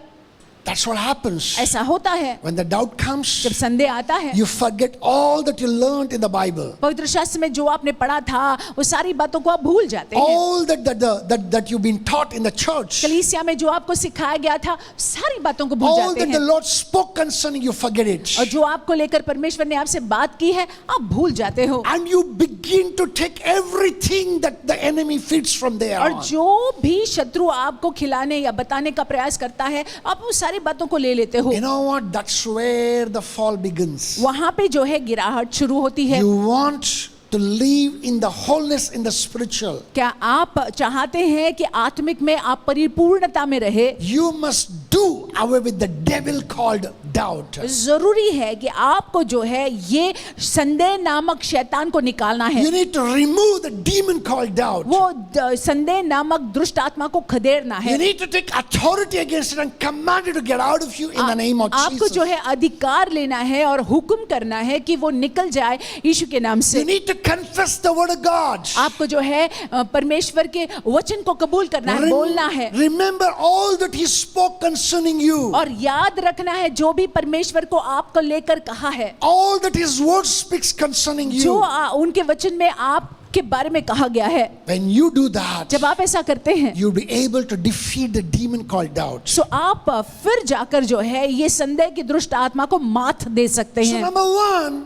That's what happens. ऐसा होता है, When the doubt comes, जब संदेह आता है, you forget all that you learned in the Bible. पवित्र शास्त्र में जो आपने पढ़ा था वो सारी बातों को आप भूल जाते हैं। All that you've been taught in the church. कलीसिया में जो आपको सिखाया गया था सारी बातों को भूल All जाते that the हैं, Lord spoke concerning you, forget it. और जो आपको लेकर परमेश्वर ने आपसे बात की है आप भूल जाते हो, And you begin to take everything that the enemy feeds from there और on. जो भी शत्रु आपको खिलाने या बताने का प्रयास करता है आप वो सारी बातों को ले लेते हो। You know what? That's where the fall begins. वहां पे जो है गिराहट शुरू होती है। You want to live in the wholeness in the spiritual, क्या आप चाहते हैं कि आत्मिक में आप परिपूर्णता में रहे? you must do away with the devil called doubt. जरूरी है कि आपको जो है ये संदेह नामक शैतान को निकालना है। You need to remove the demon called doubt. वो संदेह नामक दुष्ट आत्मा को खदेड़ना You है। need to take authority against it and command it to get out of you in the name of आपको जो Jesus. है अधिकार लेना है और हुक्म करना है कि वो निकल जाए यीशु के नाम You से। need to confess the word of God. आपको जो है परमेश्वर के वचन को कबूल करना है, बोलना है Remember all that he spoke concerning you. और याद रखना है जो भी परमेश्वर को आपको लेकर कहा है, All that his word speaks concerning जो you. उनके वचन में आपके बारे में कहा गया है। When you do that, जब आप ऐसा करते हैं you'll be able to defeat the demon called doubt. तो आप फिर जाकर जो है ये संदेह की दुष्ट आत्मा को मात दे सकते So हैं। number one,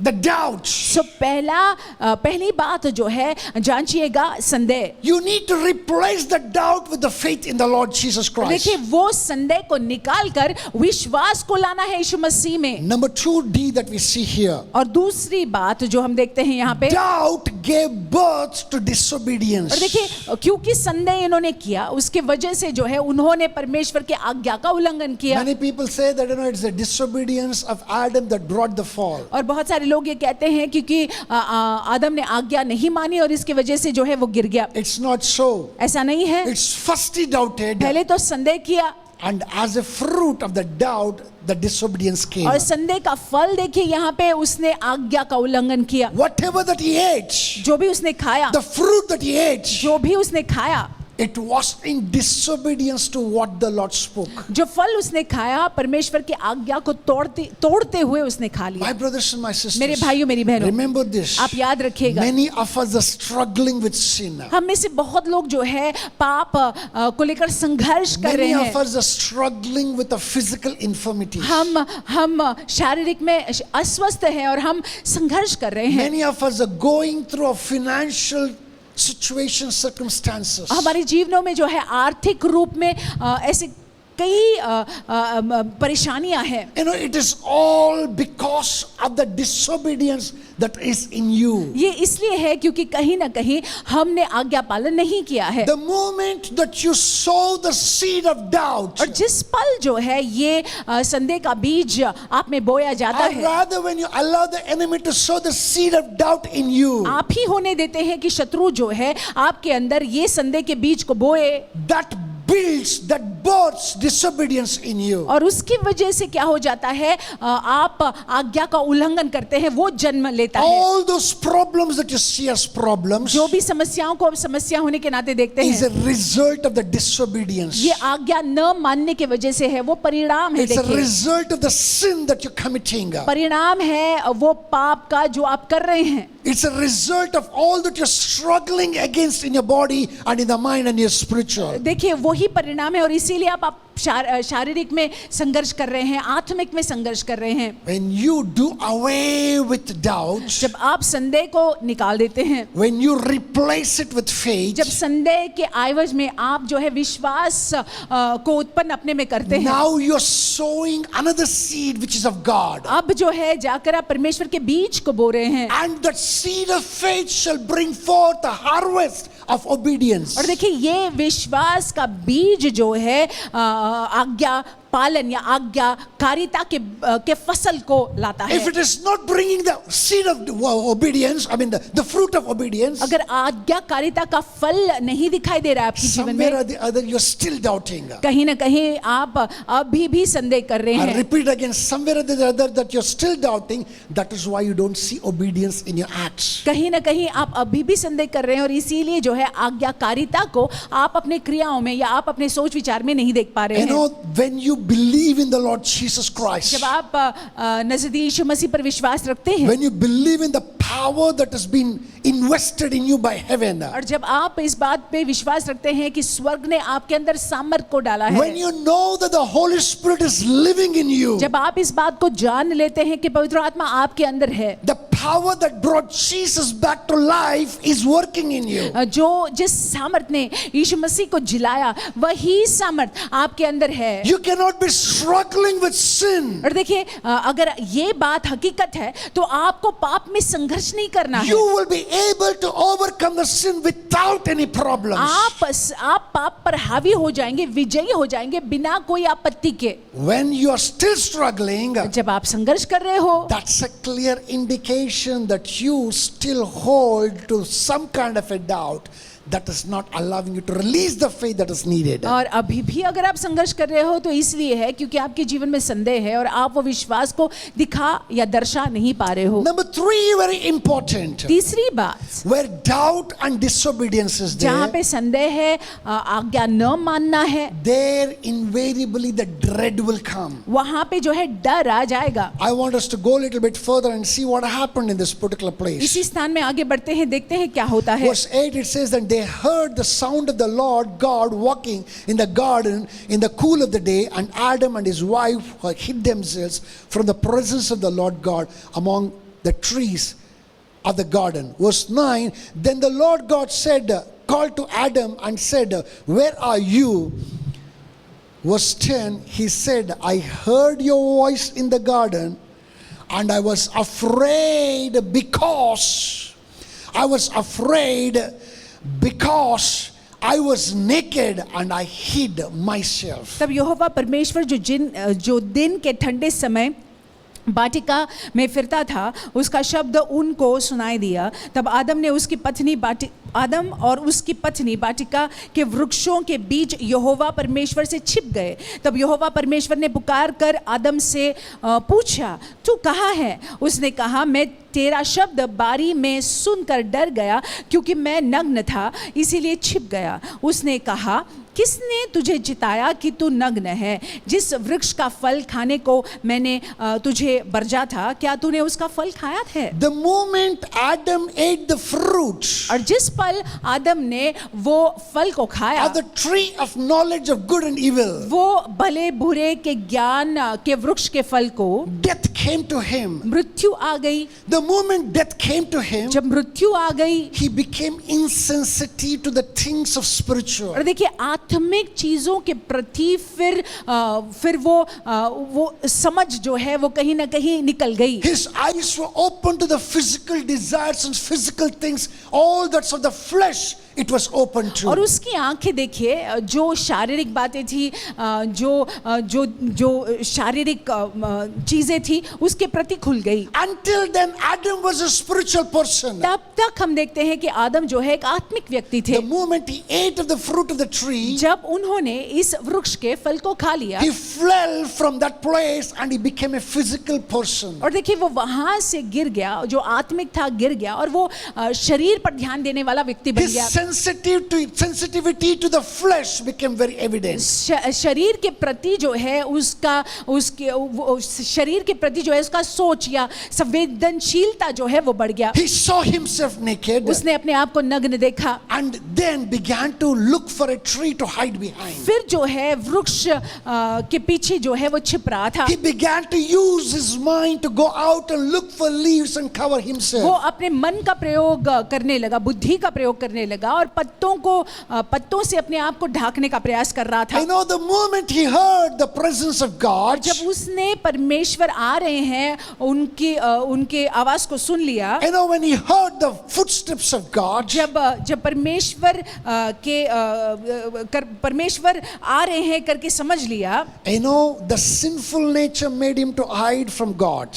the doubt. सो पहली बात जो है जांचिएगा संदेह। You need to replace the doubt with the faith in the Lord Jesus Christ. देखिए वो संदेह को निकाल कर विश्वास को लाना है यीशु मसीह में। Number 2D that we see here. और दूसरी बात जो हम देखते हैं यहाँ पे, Doubt gave birth to और disobedience. देखिए क्योंकि संदेह इन्होंने किया उसके वजह से जो है उन्होंने परमेश्वर की आज्ञा का उल्लंघन किया। Many people say that it's the disobedience of Adam that brought the fall. और बहुत सारे लोग ये कहते हैं क्योंकि आदम ने आज्ञा नहीं मानी और इसकी वजह से जो है वो गिर गया। It's not so. ऐसा नहीं है। It's first he doubted, पहले तो संदेह किया and as a fruit of the doubt, the disobedience came. और संदेह का फल देखिए यहाँ पे उसने आज्ञा का उल्लंघन किया। Whatever that he ate, जो भी उसने खाया, the fruit that he ate, जो भी उसने खाया, it was in disobedience to what the Lord spoke. जो फल उसने खाया परमेश्वर की आज्ञा को तोड़ते हुए उसने खा लिया। My brothers and my मेरे sisters, भाइयों मेरी बहनों, remember this. आप याद रखिएगा, Many of us are struggling with sin. हम में से बहुत लोग जो है पाप को लेकर संघर्ष कर रहे Many हैं। of us are struggling with the physical infirmity. हम शारीरिक में अस्वस्थ हैं और हम संघर्ष कर रहे हैं। Many of us are going through a financial situation, circumstances. हमारे जीवनों में जो है आर्थिक रूप में ऐसे कई परेशानियां हैं। You know, it is all because of the disobedience that is in you. ये इसलिए है क्योंकि कहीं ना कहीं हमने आज्ञा पालन नहीं किया है। The moment that you sow the seed of doubt, और जिस पल जो है ये संदेह का बीज आप में बोया जाता or है, rather when you allow the enemy to sow the seed of doubt in you, आप ही होने देते हैं कि शत्रु जो है आपके अंदर ये संदेह के बीज को बोए, that builds, that births disobedience in you. और उसकी वजह से क्या हो जाता है, आप आज्ञा का उल्लंघन करते हैं, वो जन्म लेता है। All those problems that you see as problems जो भी समस्याओं को अब समस्या होने के नाते देखते is हैं, a result of the disobedience. ये आज्ञा न मानने की वजह से है, वो परिणाम है। It's a देखिए result of the sin that you're committing. परिणाम है वो पाप का जो आप कर रहे हैं। It's a result of all that you're struggling against in your body and in the mind and your spiritual. देखिए वही परिणाम है और इसीलिए आप शारीरिक में संघर्ष कर रहे हैं, आत्मिक में संघर्ष कर रहे हैं। When you do away with doubt, जब आप संदेह को निकाल देते हैं, when you replace it with faith, जब संदेह के आइवज में आप जो है विश्वास को उत्पन्न अपने में करते हैं, now you're sowing another seed which is of God. अब जो है जाकर आप परमेश्वर के बीज को बो रहे हैं। And that seed of faith shall bring forth a harvest of obedience. और देखिए ये विश्वास का बीज जो है आज्ञा पालन या आज्ञाकारिता के फसल को लाता है। If it is not bringing the seed of obedience, I mean the fruit of obedience, अगर आज्ञाकारिता का फल नहीं दिखाई दे रहा है आपके जीवन somewhere में, or the other you're still doubting. कहीं ना कहीं आप अभी भी संदेह कर रहे I हैं। repeat again, somewhere or the other that you're still doubting. That is why you don't see obedience in your acts. कहीं ना कहीं आप अभी भी संदेह कर रहे हैं और इसीलिए जो है आज्ञाकारिता को आप अपने क्रियाओं में या आप अपने सोच विचार में नहीं देख पा रहे You हैं। know, when you believe in the Lord Jesus Christ, जब आप नजदीक यीशु मसीह पर विश्वास रखते हैं, when you believe in the power that has been invested in you by heaven, और जब आप इस बात पे विश्वास रखते हैं कि स्वर्ग ने आपके अंदर सामर्थ को डाला when है, you know that the Holy Spirit is living in you, जब आप इस बात को जान लेते हैं कि पवित्र आत्मा आपके अंदर है, the power that brought Jesus back to life is working in you. जो जिस सामर्थ ने यीशु मसीह को जिलाया वही सामर्थ आपके अंदर है। You cannot be struggling with sin. और देखिए अगर ये बात हकीकत है तो आपको पाप में संघर्ष नहीं करना है। You will be able to overcome the sin without any problems. आप पाप पर हावी हो जाएंगे, विजयी हो जाएंगे बिना कोई आपत्ति के। When you are still struggling, जब आप संघर्ष कर रहे हो, that's a clear indication that you still hold to some kind of a doubt that is not allowing you to release the faith that is needed. और अभी भी अगर आप संघर्ष कर रहे हो तो इसलिए है क्योंकि आपके जीवन में संदेह है और आप वो विश्वास को दिखा या दर्शा नहीं पा रहे हो। Number 3, very important. तीसरी बात, Where doubt and disobedience is जहाँ there, पे संदेह है, आज्ञा न मानना है, there invariably the dread will come. वहाँ पे जो है डर आ जाएगा। I want us to go a little bit further and see what happened in this particular place. इसी स्थान में आगे बढ़ते हैं, देखते हैं क्या होता है। Verse 8 it says that they heard the sound of the Lord God walking in the garden in the cool of the day, and Adam and his wife hid themselves from the presence of the Lord God among the trees of the garden. Verse 9, then the Lord God called to Adam and said, where are you? Verse 10, he said, I heard your voice in the garden, and I was afraid because I was naked and I hid myself. तब यहोवा परमेश्वर जो दिन के ठंडे समय बाटिका में फिरता था, उसका शब्द उनको सुनाई दिया। तब आदम और उसकी पत्नी बाटिका के वृक्षों के बीच यहोवा परमेश्वर से छिप गए। तब यहोवा परमेश्वर ने पुकार कर आदम से पूछा, तू कहाँ है? उसने कहा, मैं तेरा शब्द बारी में सुनकर डर गया क्योंकि मैं नग्न था, इसीलिए छिप गया। उसने कहा, किसने तुझे चिताया कि तू नग्न है? जिस वृक्ष का फल खाने को मैंने तुझे बरजा था, क्या तूने उसका फल खाया है? The moment Adam ate the fruit और जिस पल आदम ने वो फल को खाया, of the tree of knowledge of good and evil, वो भले बुरे के ज्ञान के वृक्ष के फल को, death came to him. मृत्यु आ गई। The moment death came to him, जब मृत्यु आ गई, he became insensitive to the things of spiritual. और देखिए आत्मिक चीजों के प्रति फिर वो समझ जो है वो कहीं ना कहीं निकल गई। His eyes were open to the physical desires and physical things, all that's of the flesh. It was open to. और उसकी आंखें देखिए, जो शारीरिक बातें थी, जो शारीरिक चीजें थी, उसके प्रति खुल गई। Until then, Adam was a spiritual person. तब तक हम देखते हैं कि आदम जो है एक आत्मिक व्यक्ति थे। The moment he ate of the fruit of the tree, जब उन्होंने इस वृक्ष के फल को खा लिया, he fell from that place and he became a physical person. और देखिए वो वहां से गिर गया, जो आत्मिक था गिर गया और वो शरीर पर ध्यान देने वाला व्यक्ति बन His गया। sensitivity to the flesh became very evident. शरीर के प्रति जो है शरीर के प्रति जो है उसका सोच या संवेदनशीलता जो है वो बढ़ गया। He saw himself naked उसने अपने आप को नग्न देखा, and then began to look for a tree to hide behind. फिर जो है वृक्ष के पीछे जो है वो छिप रहा था। He began to use his mind to go out and look for leaves and cover वो himself. अपने मन का प्रयोग करने लगा, बुद्धि का प्रयोग करने लगा और पत्तों से अपने आप को ढांकने का प्रयास कर रहा था। I know the moment he heard the presence of God, जब उसने परमेश्वर आ रहे हैं उनके आवाज को सुन लिया, I know when he heard the footsteps of God, जब परमेश्वर आ रहे हैं करके समझ लिया, I know the sinful nature made him to hide from God.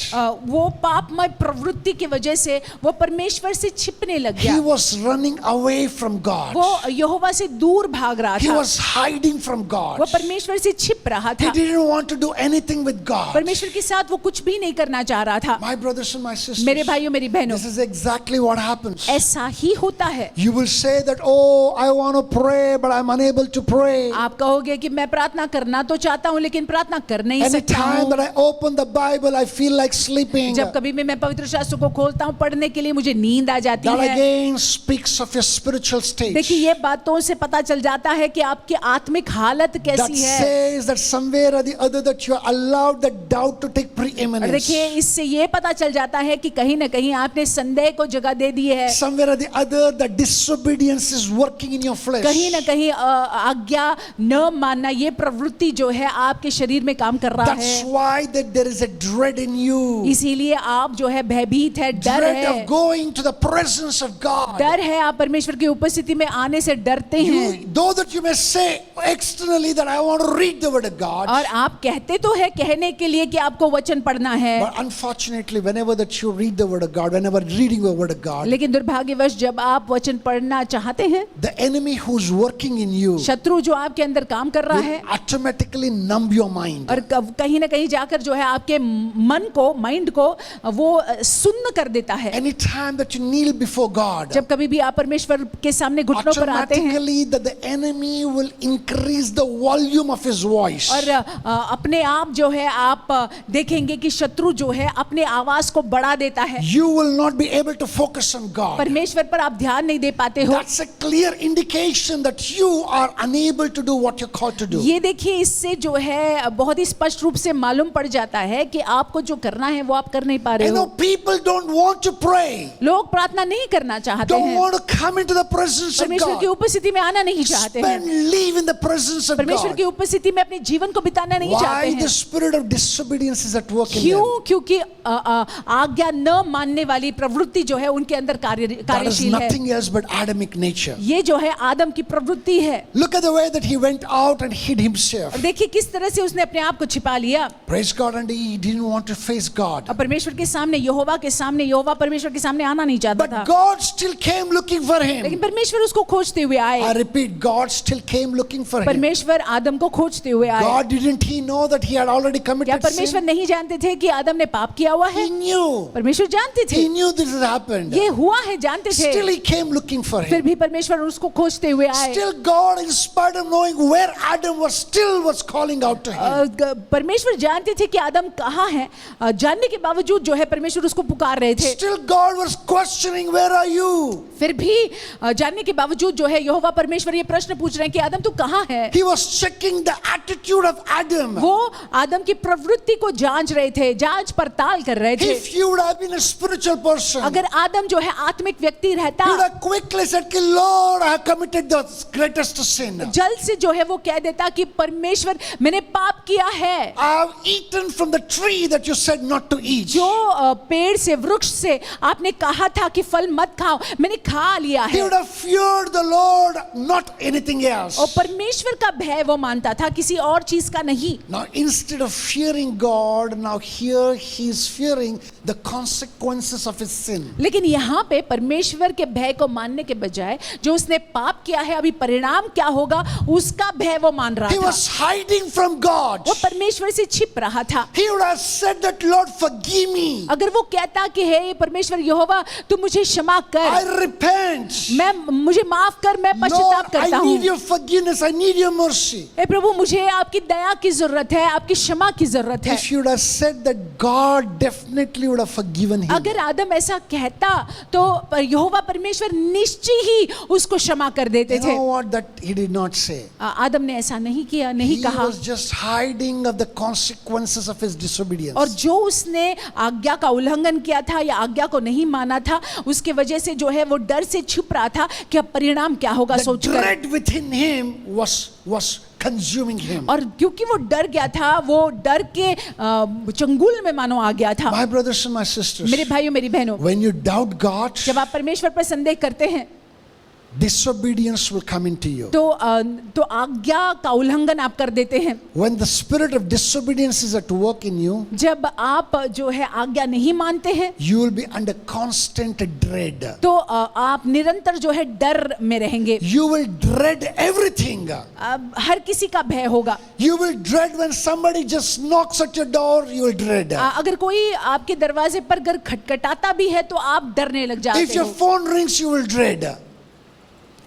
वो पापमय प्रवृत्ति की वजह से वो परमेश्वर से छिपने लग He गया। was running away from God. वो यहोवा से दूर भाग रहा He था, was hiding from God. वो परमेश्वर से छिप रहा He था, didn't want to do anything with God. परमेश्वर के साथ वो कुछ भी नहीं करना चाह रहा था। My brothers and my sisters, मेरे भाइयों मेरी बहनों, this is exactly what happens. ऐसा ही होता है। You will say that, oh, I want to pray, but I'm unable to pray. आप कहोगे कि मैं प्रार्थना करना तो चाहता हूँ लेकिन प्रार्थना कर नहीं Any सकता time that हूँ। I open the Bible, I feel like sleeping. जब कभी भी मैं पवित्र शास्त्र को खोलता हूँ पढ़ने के लिए मुझे नींद आ जाती That है। again speaks of your spiritual spiritual state देखिए ये बातों से पता चल जाता है कि आपकी आत्मिक हालत that कैसी है। says that somewhere or the other that you are allowed the doubt to take और preeminence. देखिए इससे ये पता चल जाता है कि कहीं ना कहीं आपने संदेह को जगह दे दी है। Somewhere or the other the disobedience is working in your flesh. कहीं ना कहीं आज्ञा न मानना ये प्रवृत्ति जो है आपके शरीर में काम कर रहा That's है। why that there is a dread in you. इसीलिए आप जो है भयभीत है, डर Dread है, of going to the presence of God. डर है, आप परमेश्वर की उपस्थिति में आने से डरते हैं। Though that you may say externally that I want to read the word of God, और आप कहते तो है कहने के लिए कि आपको वचन पढ़ना है, but unfortunately whenever that you read the word of God, whenever reading the word of God, लेकिन दुर्भाग्यवश जब आप वचन पढ़ना चाहते हैं, the enemy who's working in you शत्रु जो आपके अंदर काम कर रहा will है automatically numb your mind. और कहीं ना कहीं जाकर जो है आपके मन को, माइंड को वो सुन्न कर देता है। Anytime that you kneel before God, जब कभी भी आप परमेश्वर के सामने घुटनों पर आते हैं automatically that the enemy will increase the volume of his voice. और अपने आप जो है आप देखेंगे कि शत्रु जो है अपने आवाज को बढ़ा देता है, You will not be able to focus on God. परमेश्वर पर आप ध्यान नहीं दे पाते हो। That's a clear indication that you are unable to do what you're called to do. ये देखिए इससे जो है बहुत ही स्पष्ट रूप से मालूम पड़ जाता है कि आपको जो करना है वो आप कर नहीं पा रहे You know, हो। people don't want to pray, लोग प्रार्थना नहीं करना चाहते don't हैं, want to come into the presence of परमेश्वर की God, उपस्थिति में आना नहीं चाहते हैं, spend, live in the presence of परमेश्वर की God. उपस्थिति में अपने जीवन को बिताना नहीं चाहते Why हैं। the spirit of disobedience is at work in क्यों? them? क्योंकि आज्ञा न मानने वाली प्रवृत्ति जो है उनके अंदर That is कार्यशील है। nothing else but Adamic nature. ये जो है आदम की प्रवृत्ति है। Look at the way that he went out and hid himself. और देखिए किस तरह से उसने अपने आप को छिपा लिया Praise God, and he didn't want to face God. और परमेश्वर के सामने, यहोवा के सामने, यहोवा परमेश्वर के सामने आना नहीं चाहता था, But God still came looking for लेकिन him. परमेश्वर उसको खोजते हुए I आए। repeat, God still came looking for him. परमेश्वर आदम को खोजते हुए आए। God, didn't he know that he had already क्या committed परमेश्वर sin? नहीं जानते थे कि आदम ने पाप किया हुआ है? He knew. परमेश्वर जानते थे, He knew this had happened. ये हुआ है, जानते Still थे, he came looking for फिर him. भी परमेश्वर उसको खोजते हुए आए। Still God, in spite of knowing where Adam was, still was calling out to him. परमेश्वर जानते थे कि आदम कहाँ है, जानने के बावजूद जो है परमेश्वर उसको पुकार रहे थे। Still God was questioning, where are you? फिर भी जानने के बावजूद जो है यहोवा परमेश्वर ये प्रश्न पूछ रहे हैं कि आदम तू कहाँ है? He was checking the attitude of Adam. वो आदम की प्रवृत्ति को जांच रहे थे, जांच पड़ताल कर रहे थे। If you would have been a spiritual person, अगर आदम जो है आत्मिक व्यक्ति रहता, he would have quickly said, Lord, I have committed the greatest sin. जल्द से जो है वो कह देता कि परमेश्वर मैंने पाप किया है, I have eaten from the tree that you said not to eat. जो पेड़ से, वृक्ष से आपने कहा था कि फल मत खाओ, मैंने खा लिया He है। would have feared the Lord, not anything else. और परमेश्वर का भय वो मानता था, किसी और चीज का नहीं। Now, instead of fearing God, now here he is fearing the consequences of his sin. लेकिन यहाँ पे परमेश्वर के भय को मानने के बजाय जो उसने पाप किया है अभी परिणाम क्या होगा उसका भय वो मान रहा He था। was hiding from God. वो परमेश्वर से छिप रहा था। He would have said that, Lord, forgive me. अगर वो कहता कि हे परमेश्वर यहोवा तू मुझे क्षमा कर, I repent. मुझे माफ कर, मैं Lord, पश्चाताप करता I हूँ। need your forgiveness. I need your mercy. हे प्रभु मुझे आपकी दया की जरूरत है, आपकी क्षमा की जरूरत है। If you would have said that, God definitely would have forgiven him. अगर आदम ऐसा कहता तो यहोवा परमेश्वर निश्चय ही उसको क्षमा कर देते You थे। know what? That he did not say. आदम ने ऐसा नहीं किया, नहीं He कहा। was just hiding of the consequences of his disobedience. और जो उसने आज्ञा का उल्लंघन किया था या आज्ञा को नहीं माना था उसके वजह से जो है वो डर से छुप रहा था कि अब परिणाम क्या होगा The सोचकर। dread within him was consuming him. और क्योंकि वो डर गया था, वो डर के चंगुल में मानो आ गया था। My brothers and my sisters, मेरे भाइयों मेरी बहनों, when you doubt God, जब आप परमेश्वर पर संदेह करते हैं disobedience will come into you. तो आज्ञा का उल्लंघन आप कर देते हैं। When the spirit of disobedience is at work in you, जब आप जो है आज्ञा नहीं मानते हैं you will be under constant dread. तो आप निरंतर जो है डर में रहेंगे। You will dread everything. हर किसी का भय होगा। You will dread when somebody just knocks at your door, you will dread. अगर कोई आपके दरवाजे पर घर खटखटाता भी है तो आप डरने लग If जाते your हो। phone rings, you will dread.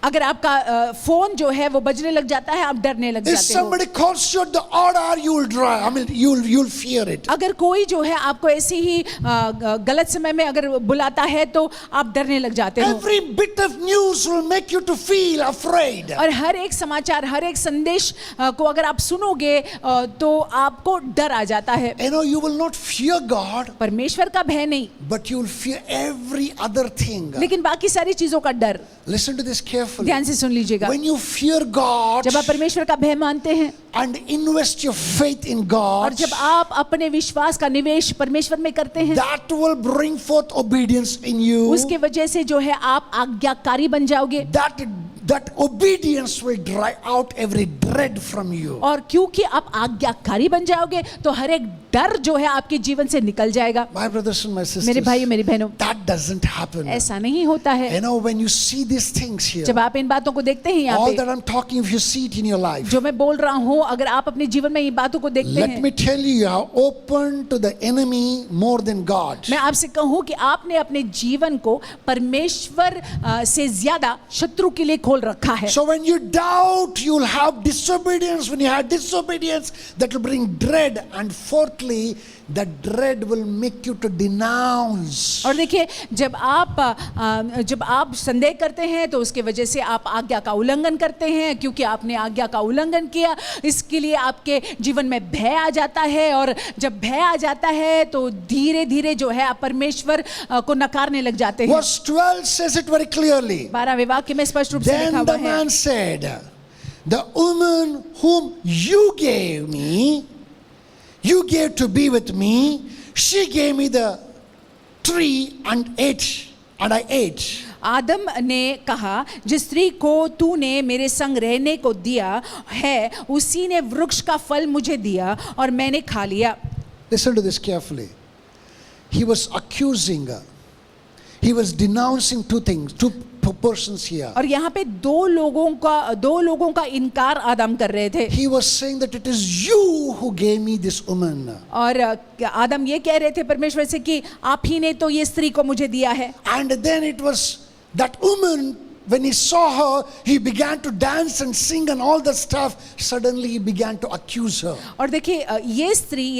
अगर आपका फोन जो है वो बजने लग जाता है, आप डरने लग If जाते हो। somebody calls you at the odd hour, you will drive. I mean, you'll fear it. अगर कोई जो है आपको ऐसे ही गलत समय में अगर बुलाता है तो आप डरने लग जाते हो। Every bit of news will make you to feel afraid. और हर एक समाचार, हर एक संदेश को अगर आप सुनोगे तो आपको डर आ जाता है। You know, you will not fear God, परमेश्वर का भय नहीं, but you will fear every other thing. लेकिन बाकी सारी चीजों का डर। Listen to this carefully. ध्यान से सुन लीजिएगा। When you fear God जब आप परमेश्वर का भय मानते हैं and invest your faith in और God, जब आप अपने विश्वास का निवेश परमेश्वर में करते हैं, that will bring forth obedience in you. उसके वजह से जो है आप आज्ञाकारी बन जाओगे। That obedience will drive out every dread from you. और क्योंकि आप आज्ञाकारी बन जाओगे तो हर एक डर जो है आपके जीवन से निकल जाएगा। My brothers and my sisters, मेरे भाई मेरी बहनों, that doesn't happen. ऐसा नहीं होता है। You know, when you see these things here, जब आप इन बातों को देखते हैं यहाँ all पे, that I'm talking, if you see it in your life, जो मैं बोल रहा हूँ, अगर आप अपने जीवन में इन बातों को देखते let हैं, me tell you, you are open to the enemy more than God. मैं आपसे कहूँ कि आपने अपने जीवन को परमेश्वर से ज्यादा शत्रु के लिए खोल रखा है। So when you doubt, you'll have disobedience. When you have disobedience, that will bring dread. And fourthly, that dread will make you to denounce. और देखिए, जब आप संदेह करते हैं तो उसके वजह से आप आज्ञा का उल्लंघन करते हैं, क्योंकि आपने आज्ञा का उल्लंघन किया, इसके लिए आपके जीवन में भय आ जाता है। और जब भय आ जाता है तो धीरे धीरे जो है आप परमेश्वर को नकारने लग जाते हैं। Verse 12 says it very clearly. 12वें वाक्य में स्पष्ट रूप से लिखा Then हुआ the है, man said, the woman whom you gave to be with me, she gave me the tree and I ate. आदम ने कहा, जिस स्त्री को तूने मेरे संग रहने को दिया है, उसी ने वृक्ष का फल मुझे दिया और मैंने खा लिया। Listen to this carefully. He was accusing her. He was denouncing two persons here. और यहाँ पे दो लोगों का इनकार आदम कर रहे थे। He was saying that it is you who gave me this woman. और आदम ये कह रहे थे परमेश्वर से कि आप ही ने तो ये स्त्री को मुझे दिया है। And then it was that woman, when he saw her, he began to dance and sing and all that stuff. Suddenly he began to accuse her. और देखिए, ये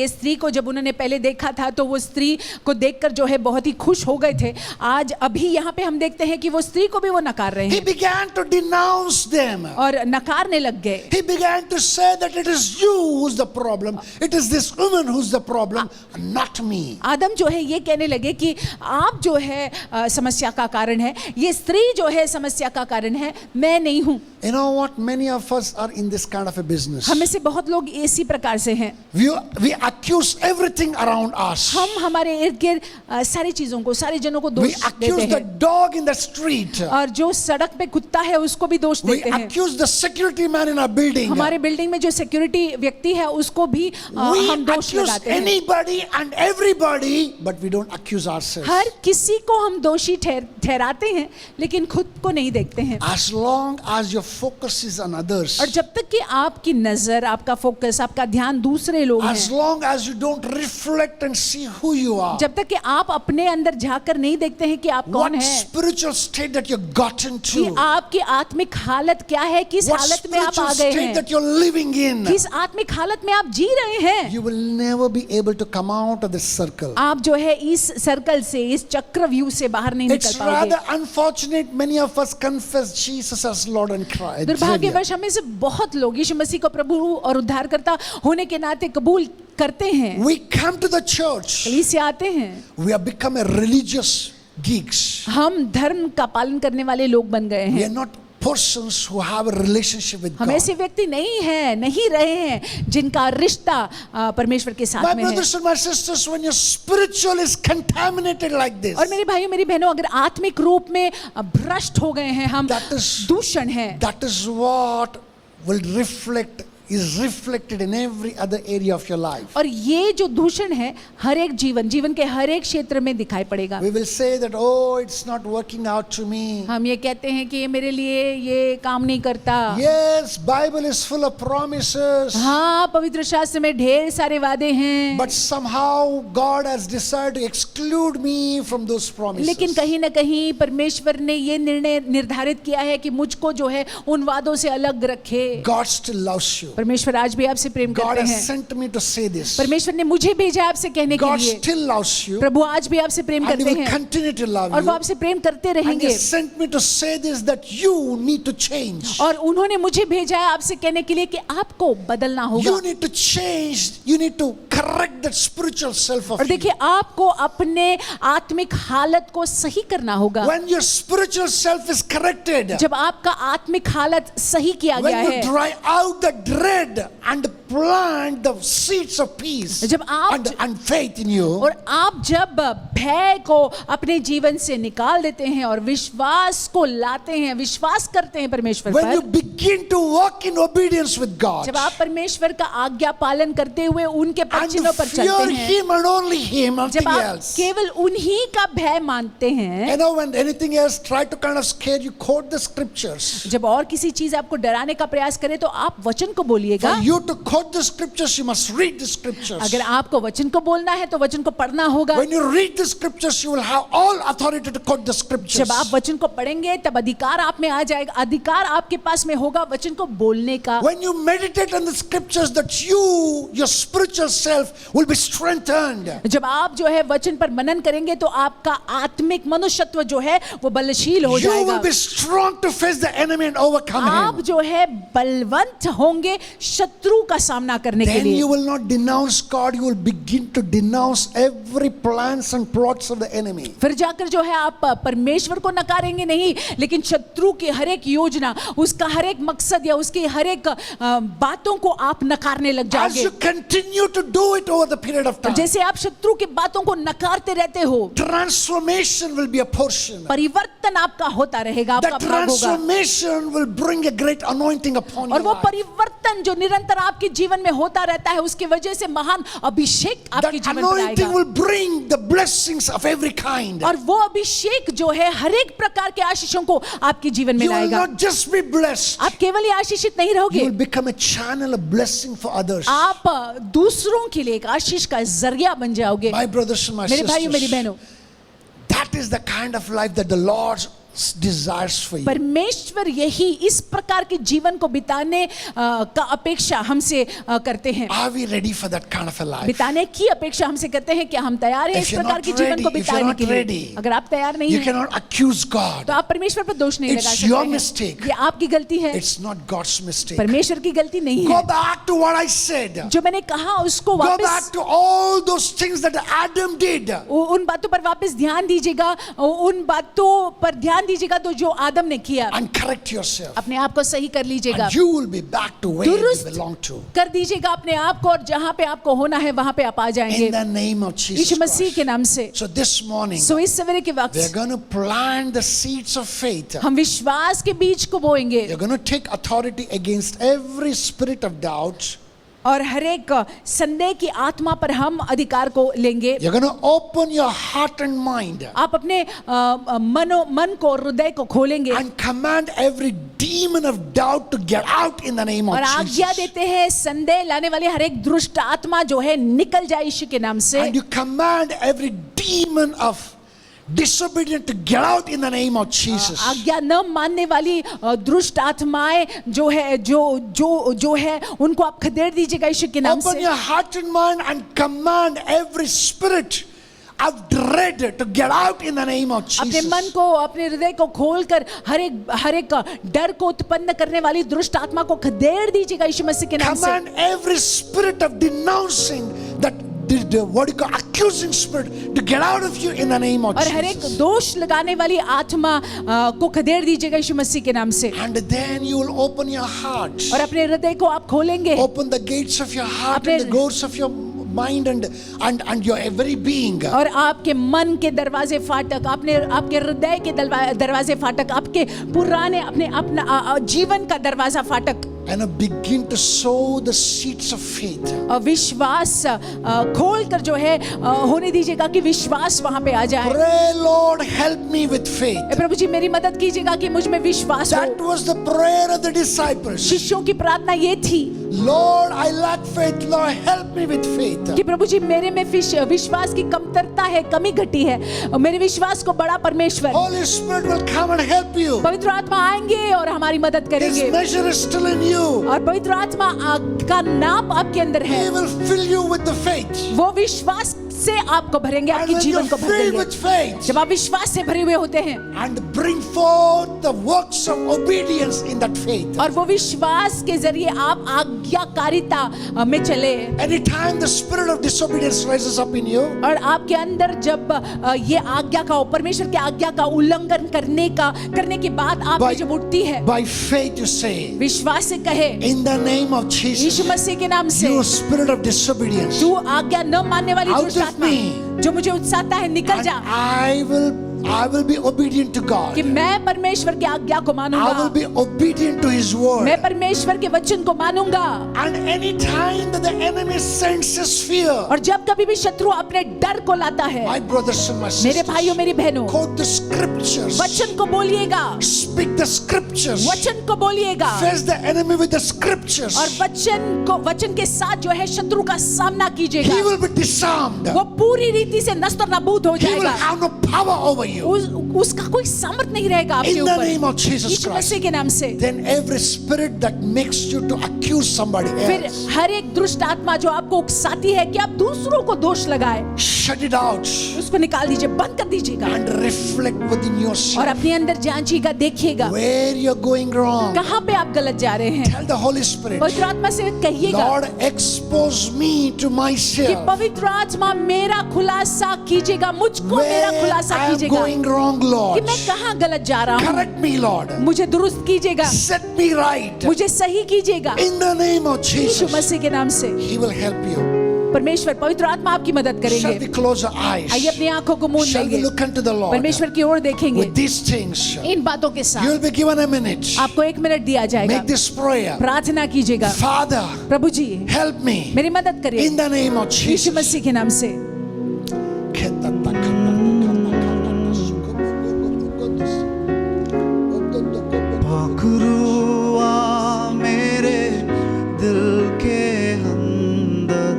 स्त्री को जब उन्होंने पहले देखा था तो वो स्त्री को देखकर जो है बहुत ही खुश हो गए थे। आज अभी यहाँ पे हम देखते हैं कि वो स्त्री को भी वो नकार रहे He हैं began to denounce them. और नकारने लग गए। He began to say that it is you who's the problem. It is this woman who's the problem, not me. आदम जो है ये कहने लगे कि आप जो है समस्या का कारण है, ये स्त्री जो है समस्या का कारण है, मैं नहीं हूँ। You know what? Many of us are in this kind of a business. हम में से बहुत लोग इसी प्रकार से हैं। We accuse everything around us. हम हमारे इर्द गिर्द सारी चीजों को, सारे जनों को We दोष accuse देते the हैं। dog in the street. और जो सड़क पे कुत्ता है उसको भी दोष We देते हैं। accuse the security man in our building. हमारे बिल्डिंग में जो सिक्योरिटी व्यक्ति है उसको भी We हम दोष accuse लगाते हैं। anybody and everybody, but we don't accuse ourselves. हर किसी को हम दोषी ठहराते हैं, लेकिन खुद को नहीं देखते हैं। As long as your focus is on others, और जब तक कि आपकी नजर, आपका फोकस, आपका ध्यान दूसरे लोग as हैं, long as you don't reflect and see who you are, जब तक कि आप अपने अंदर झांककर नहीं देखते हैं कि आप कौन what हैं, spiritual state that you've gotten कि to, आपकी आत्मिक हालत क्या है, किस what हालत में आप spiritual आ गए state हैं, that you're living in, किस आत्मिक हालत में आप जी रहे हैं, you will never be able to come out of this circle. आप जो है इस सर्कल से, इस चक्रव्यूह से बाहर नहीं निकल It's पाओगे। rather unfortunate many of us confess Jesus as Lord and Christ. दुर्भाग्यवश हमें से बहुत लोग यीशु मसीह को प्रभु और उद्धारकर्ता होने के नाते कबूल करते हैं, We come to the church. कलीसिया से आते हैं, We have become a religious geeks. हम धर्म का पालन करने वाले लोग बन गए We हैं। are not persons who have a relationship with हम God. ऐसे व्यक्ति नहीं रहे हैं जिनका रिश्ता परमेश्वर के My साथ में है। brothers and my sisters, when your spiritual is contaminated like this, और मेरे भाइयों मेरी बहनों, अगर आत्मिक रूप में भ्रष्ट हो गए हैं हम, That is- दूषण है, that is what will reflect is reflected in every other area of your life. और ये जो दूषण है हर एक जीवन के हर एक क्षेत्र में दिखाई पड़ेगा. We will say that, oh, it's not working out to me. हम ये कहते हैं कि ये मेरे लिए ये काम नहीं करता. Yes, Bible is full of promises. हाँ, पवित्र शास्त्र में ढेर सारे वादे हैं. But somehow God has decided to exclude me from those promises. लेकिन कहीं ना कहीं परमेश्वर ने ये निर्णय निर्धारित किया है कि मुझको जो है उन वादों से अलग रखे. God still loves you. परमेश्वर आज भी आपसे प्रेम God करते has हैं. sent me to say this. परमेश्वर ने मुझे भेजा आपसे कहने के God लिए. still loves you. प्रभु आज भी आपसे प्रेम And He करते will हैं continue to love और वो you. आपसे प्रेम करते And He रहेंगे. sent me to say this, that you need to change. और उन्होंने मुझे भेजा है आपसे कहने के लिए कि आपको बदलना होगा. You need to change. You need to correct that spiritual self of और you. देखिए आपको अपने आत्मिक हालत को सही करना होगा. When your spiritual self is corrected, जब आपका आत्मिक हालत सही किया गया when है, you dry out the dread and plant the seeds of peace जब आप and faith in you, और आप जब भय को अपने जीवन से निकाल देते हैं और विश्वास को लाते हैं, विश्वास करते हैं परमेश्वर when you पर, begin to walk in obedience with God जब आप परमेश्वर का आज्ञा पालन करते हुए उनके and वचनों पर fear चलते हैं, Him and only Him, nothing जब आप else. केवल उन्हीं का भय मानते हैं, You know, when anything else try to kind of scare you, quote the scriptures. जब और किसी चीज आपको डराने का प्रयास करे तो आप वचन को बोलिएगा. For you to quote the scriptures, you must read the scriptures. अगर आपको वचन को बोलना है तो वचन को पढ़ना होगा. When you read the scriptures, you will have all authority to quote the scriptures. जब आप वचन को पढ़ेंगे तब अधिकार आप में आ जाएगा, अधिकार आपके पास में होगा वचन को बोलने का. When you meditate on the scriptures, that your spiritual self will be strengthened. जब आप जो है वचन पर मनन करेंगे तो आपका आत्मिक मनुष्यत्व जो है वो बलशील हो You will जाएगा. be strong to face the enemy and overcome आप him. जो है बलवंत होंगे शत्रु का सामना करने के Then you लिए. will not denounce God, you will begin to denounce every plans and plots of the enemy. फिर जाकर जो है आप परमेश्वर को नकारेंगे नहीं, लेकिन शत्रु की हर एक योजना, उसका हर एक मकसद या उसकी हर एक बातों को आप नकारने लग As जाओगे. you continue to do it over the period of time, जैसे आप शत्रु की बातों को नकारते रहते हो, transformation will be a portion. परिवर्तन आपका होता रहेगा, That आपका भाग होगा. transformation will bring a great anointing upon और your वो life. परिवर्तन जो निरंतर आपके जीवन में होता रहता है, उसकी वजह से महान अभिषेक That आपके जीवन पर anointing आएगा. will bring the blessings of every kind. और वो अभिषेक जो है हर एक प्रकार के आशीषों को आपके जीवन में You will लाएगा. not just be blessed, आप केवल ही आशीषित नहीं you रहोगे, will become a channel of blessing for others. आप दूसरों के लिए एक आशीष का जरिया बन जाओगे. My brothers and my मेरे भाइयों मेरी sisters, बहनों, that is the kind of life that the Lord desires for you. परमेश्वर यही इस प्रकार के जीवन को बिताने का अपेक्षा हमसे करते हैं. Are we ready for that kind of a life? बिताने की अपेक्षा हमसे करते हैं. क्या हम तैयार हैं If इस you're प्रकार not के जीवन ready, को if you're बिताने not के लिए? ready, अगर आप तैयार नहीं You हैं cannot accuse God. तो आप परमेश्वर पर दोष नहीं लगा It's your सकते हैं. mistake. ये आपकी गलती है, It's not God's mistake. परमेश्वर की गलती नहीं Go है. back to what I said. जो मैंने कहा उसको Go वापस back to all those things that Adam did. उन बातों पर वापस ध्यान दीजिएगा, उन बातों पर ध्यान दीजिएगा तो जो आदम ने किया. And correct yourself. अपने आप को सही कर लीजिएगा, And you will be back to where you दुरुस्त belong to. कर दीजिएगा अपने आप को, और जहां पे आपको होना है वहां पे आप आ जाएंगे In the name of Yeshu Jesus Masih Christ. के नाम से. So this morning, सो इस सवेरे के we are वक्त going to plant the seeds of faith. हम विश्वास के बीज को बोएंगे You're going to take authority against every spirit of doubt. और हर एक संदेह की आत्मा पर हम अधिकार को लेंगे. You're going to open your heart and mind आप अपने मन को, हृदय को खोलेंगे and command every demon of doubt to get out in the name of और आज्ञा Jesus. देते हैं संदेह लाने वाली हर एक दुष्ट आत्मा जो है निकल जाए यीशु के नाम से. And you command every demon of disobedient to get out in the name of Jesus. आज्ञा न मानने वाली दुष्ट आत्माएं जो है जो है उनको आप खदेड़ दीजिएगा यीशु के नाम Open से. your heart and mind and command every spirit of dread to get out in the name of अपने Jesus. मन को, अपने हृदय को खोलकर हर एक डर को उत्पन्न करने वाली दुष्ट आत्मा को खदेड़ दीजिएगा यीशु मसीह के नाम से. Command every spirit of denouncing that what you call accusing spirit to get out of you in the name of और हर एक Jesus. दोष लगाने वाली आत्मा को खदेड़ दीजिएगा यीशु मसीह के नाम से. And then you will open your heart. और अपने हृदय को आप खोलेंगे, Open the gates of your heart and the doors of your mind and your every being. और आपके मन के दरवाजे फाटक, आपके हृदय के दरवाजे फाटक, आपके पुराने अपना जीवन का दरवाजा फाटक. and begin to sow the seeds of faith. विश्वास खोल कर जो है होने दीजिएगा कि विश्वास वहां पे आ जाए। Pray, Lord, help me with faith. प्रभु जी मेरी मदद कीजिएगा कि मुझ में विश्वास हो। That was the prayer of the disciples. शिष्यों की प्रार्थना ये थी Lord, I lack faith. Lord, help me with faith. कि प्रभु जी मेरे में विश्वास की कमतरता है, कमी घटी है, मेरे विश्वास को बड़ा परमेश्वर। Holy Spirit will come and help you. पवित्र आत्मा आएंगे और हमारी मदद His करेंगे measure is still in you. और पवित्र आत्मा का नाप आपके अंदर है। He will fill you with the faith. वो विश्वास से आपको भरेंगे, And आपके when जीवन you're को भर filled देंगे। with faith जब आप विश्वास से भरे हुए होते हैं and bring forth the works of obedience in that faith. और वो विश्वास के जरिए आप आज्ञाकारिता में चले, Anytime the spirit of disobedience rises up in you, और आपके अंदर जब ये आज्ञा का, परमेश्वर की आज्ञा का उल्लंघन करने की बात आप में जब उठती है, by faith you say, विश्वास से कहे in the name of Yeshu Jesus, मसीह के नाम से, you spirit of disobedience, तू आज्ञा न मानने वाली Out दुष्ट of आत्मा me. जो मुझे उकसाता है, निकल and जा। I will be obedient to God. कि मैं परमेश्वर की आज्ञा को I will मानूंगा, be obedient to His word. मैं परमेश्वर के वचन को मानूंगा। And any time that the enemy senses fear, और जब कभी भी शत्रु अपने डर को लाता है, my brothers and my मेरे sisters, भाइयों मेरी बहनों, quote the scriptures, वचन को बोलिएगा, speak the scriptures, वचन को बोलिएगा face the enemy with the scriptures. और वचन के साथ जो है शत्रु का सामना He कीजिएगा। will be disarmed. वो पूरी रीति से नष्ट और नाबूद हो He will जाएगा। have no power over you. उसका कोई सामर्थ नहीं रहेगा आपके In the ऊपर। name of Jesus Yeshu Christ. मसीह के नाम से। Then every spirit that makes you to accuse somebody फिर else, हर एक दुष्ट आत्मा जो आपको उकसाती है कि आप दूसरों को दोष लगाए, shut it out उसको निकाल दीजिए, बंद कर दीजिएगा and reflect within और yourself अपने अंदर जांचिएगा, देखिएगा where you're going wrong. कहाँ पे आप गलत जा रहे हैं। Tell the Holy Spirit, पवित्र आत्मा से कहिएगा Lord, expose me to कि myself. पवित्र आत्मा मेरा खुलासा कीजिएगा, मुझको मेरा Where खुलासा I am कीजिएगा going wrong, कि Lord. मैं कहाँ गलत जा रहा हूँ। Correct me, Lord. मुझे दुरुस्त कीजिएगा, Set me right. मुझे सही कीजिएगा। In the name of Yeshu Jesus, मसीह के नाम से He will help you. परमेश्वर पवित्र आत्मा आपकी मदद Shall we करेंगे। close our eyes? आइए अपनी आंखों को मूंद Shall we लेंगे, look unto the Lord? परमेश्वर की ओर देखेंगे। With these things, इन बातों के you साथ will be given a minute. आपको 1 मिनट दिया जाएगा, Make this prayer. प्रार्थना कीजिएगा। Father, प्रभु जी help me. मेरी मदद करिए In the name of Yeshu Jesus. मसीह के नाम से। पाखरुआ मेरे दिल के अंदर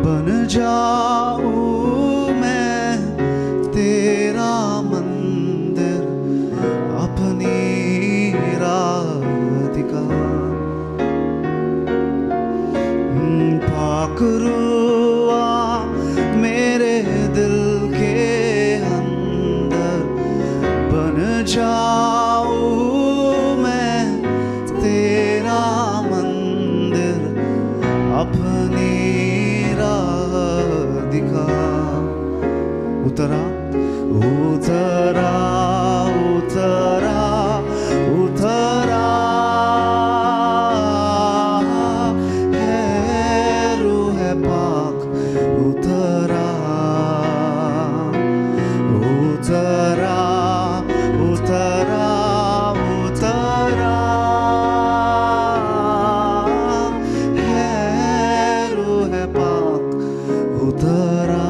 बन जाऊं मैं तेरा मंदिर अपनी राधिका। पाखरुआ मेरे दिल के अंदर बन जाऊं मैं तेरा मंदिर अपनी राह दिखा। उतरा उतरा उतरा उतरा है रूह पाक उतरा उतरा उतरा उतरा है रूह पाक उतरा।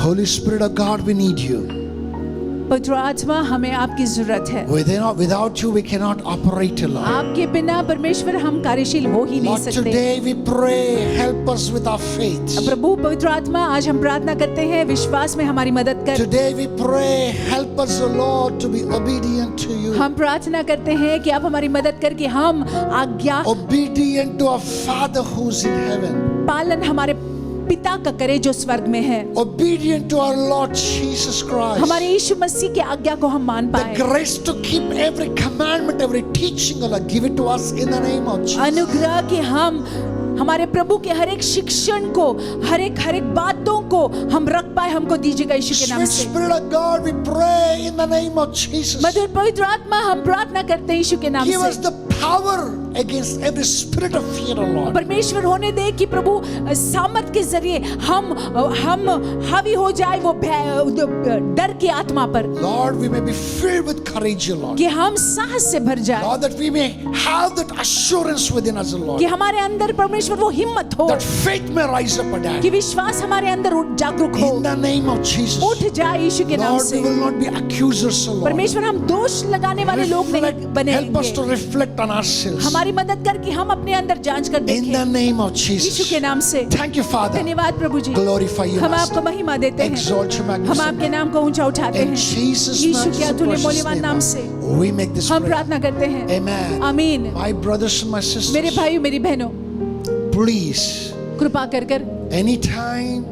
Holy Spirit of God, we need you. पवित्र आत्मा हमें आपकी जरूरत है। Without you, we cannot operate, Lord. आपके बिना परमेश्वर हम कार्यशील हो ही नहीं Lord, सकते। today we pray, help us with our faith. प्रभु पवित्र आत्मा आज हम प्रार्थना करते हैं, विश्वास में हमारी मदद कर। Today we pray, help us, O Lord, to be obedient to you. हम प्रार्थना करते हैं कि आप हमारी मदद करके हम आज्ञा Obedient to our Father who's in heaven. पालन हमारे पिता का करे जो स्वर्ग में है। Obedient to our Lord Jesus Christ. हमारे यीशु मसीह की आज्ञा को हम मान The पाए। grace to keep every commandment, every teaching, O Lord, give it to us in the name of Jesus. अनुग्रह कि हम हमारे प्रभु के हर एक शिक्षण को, हर एक बातों को हम रख पाए, हमको दीजिएगा यीशु के नाम Sweet से। Spirit of God, we pray in the name of Jesus. मधुर पवित्र आत्मा हम प्रार्थना करते हैं यीशु के नाम Give us से। the power against every spirit of fear, O Lord. परमेश्वर होने दे कि प्रभु सामर्थ के जरिए हम हावी हो जाए वो डर की आत्मा पर। Lord, we may be filled with courage, O Lord. कि हम साहस से भर जाए, Lord, that we may have that assurance within us, O Lord. कि हमारे अंदर परमेश्वर वो हिम्मत हो, That faith may rise up, O Dad. कि विश्वास हमारे अंदर जागरूक हो, In the name of Jesus. उठ जाए यीशु के नाम Lord, से। we will not be accusers, O Lord. परमेश्वर हम दोष लगाने वाले लोग नहीं बने Help us to रहेंगे। reflect on ourselves. हमारी मदद कर कि हम अपने अंदर जांच कर In the देखें name of यीशु Jesus. के नाम से। Thank you, Father. धन्यवाद प्रभु जी, Glorify you, हम Master. आपको महिमा देते हैं, Exalt you, हम magnificent आपके नाम को ऊंचा उठाते In हैं Jesus' यीशु के precious अतुल्य मूल्यवान नाम से we make this हम prayer. प्रार्थना करते हैं। Amen. आमीन। My brothers and my मेरे sisters, भाइयों मेरी बहनों, please, कृपा कर anytime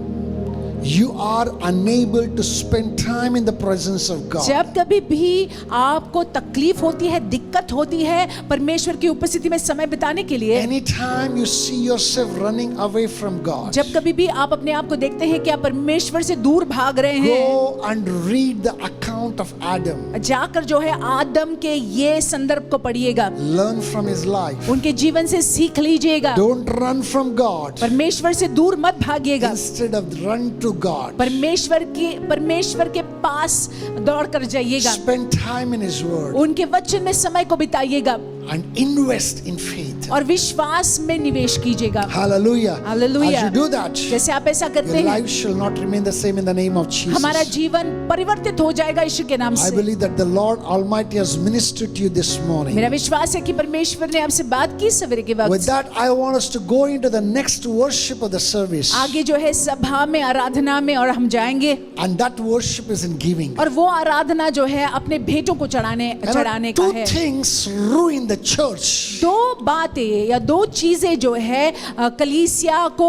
you are unable to spend time in the presence of God, जब कभी भी आपको तकलीफ होती है, दिक्कत होती है परमेश्वर की उपस्थिति में समय बिताने के लिए, anytime you see yourself running away from God, जब कभी भी आप अपने आप को देखते हैं कि आप परमेश्वर से दूर भाग रहे हैं, go and read the account of Adam. जाकर जो है आदम के ये संदर्भ को पढ़िएगा, Learn from his life. उनके जीवन से सीख लीजिएगा। Don't run from God. परमेश्वर से दूर मत भागिएगा, Instead of run to God, परमेश्वर के पास दौड़ कर जाइएगा, spend time in his word उनके वचन में समय को बिताइएगा and invest in faith. और विश्वास में निवेश कीजिएगा। Hallelujah. Hallelujah. As you do that, जैसे आप ऐसा करते your हैं, life shall not remain the same in the name of हमारा Jesus. जीवन परिवर्तित हो जाएगा यीशु के नाम I से। believe that the Lord Almighty has ministered to you this morning. मेरा विश्वास है कि परमेश्वर ने आपसे बात की सवेरे के With वक्त। that, I want us to go into the next worship of the service. आगे जो है सभा में, आराधना में और हम जाएंगे, And that worship is in giving. और वो आराधना जो है अपने भेंटों को चढ़ाने का Two है। things ruin the church. दो बातें या दो चीजें जो है कलीसिया को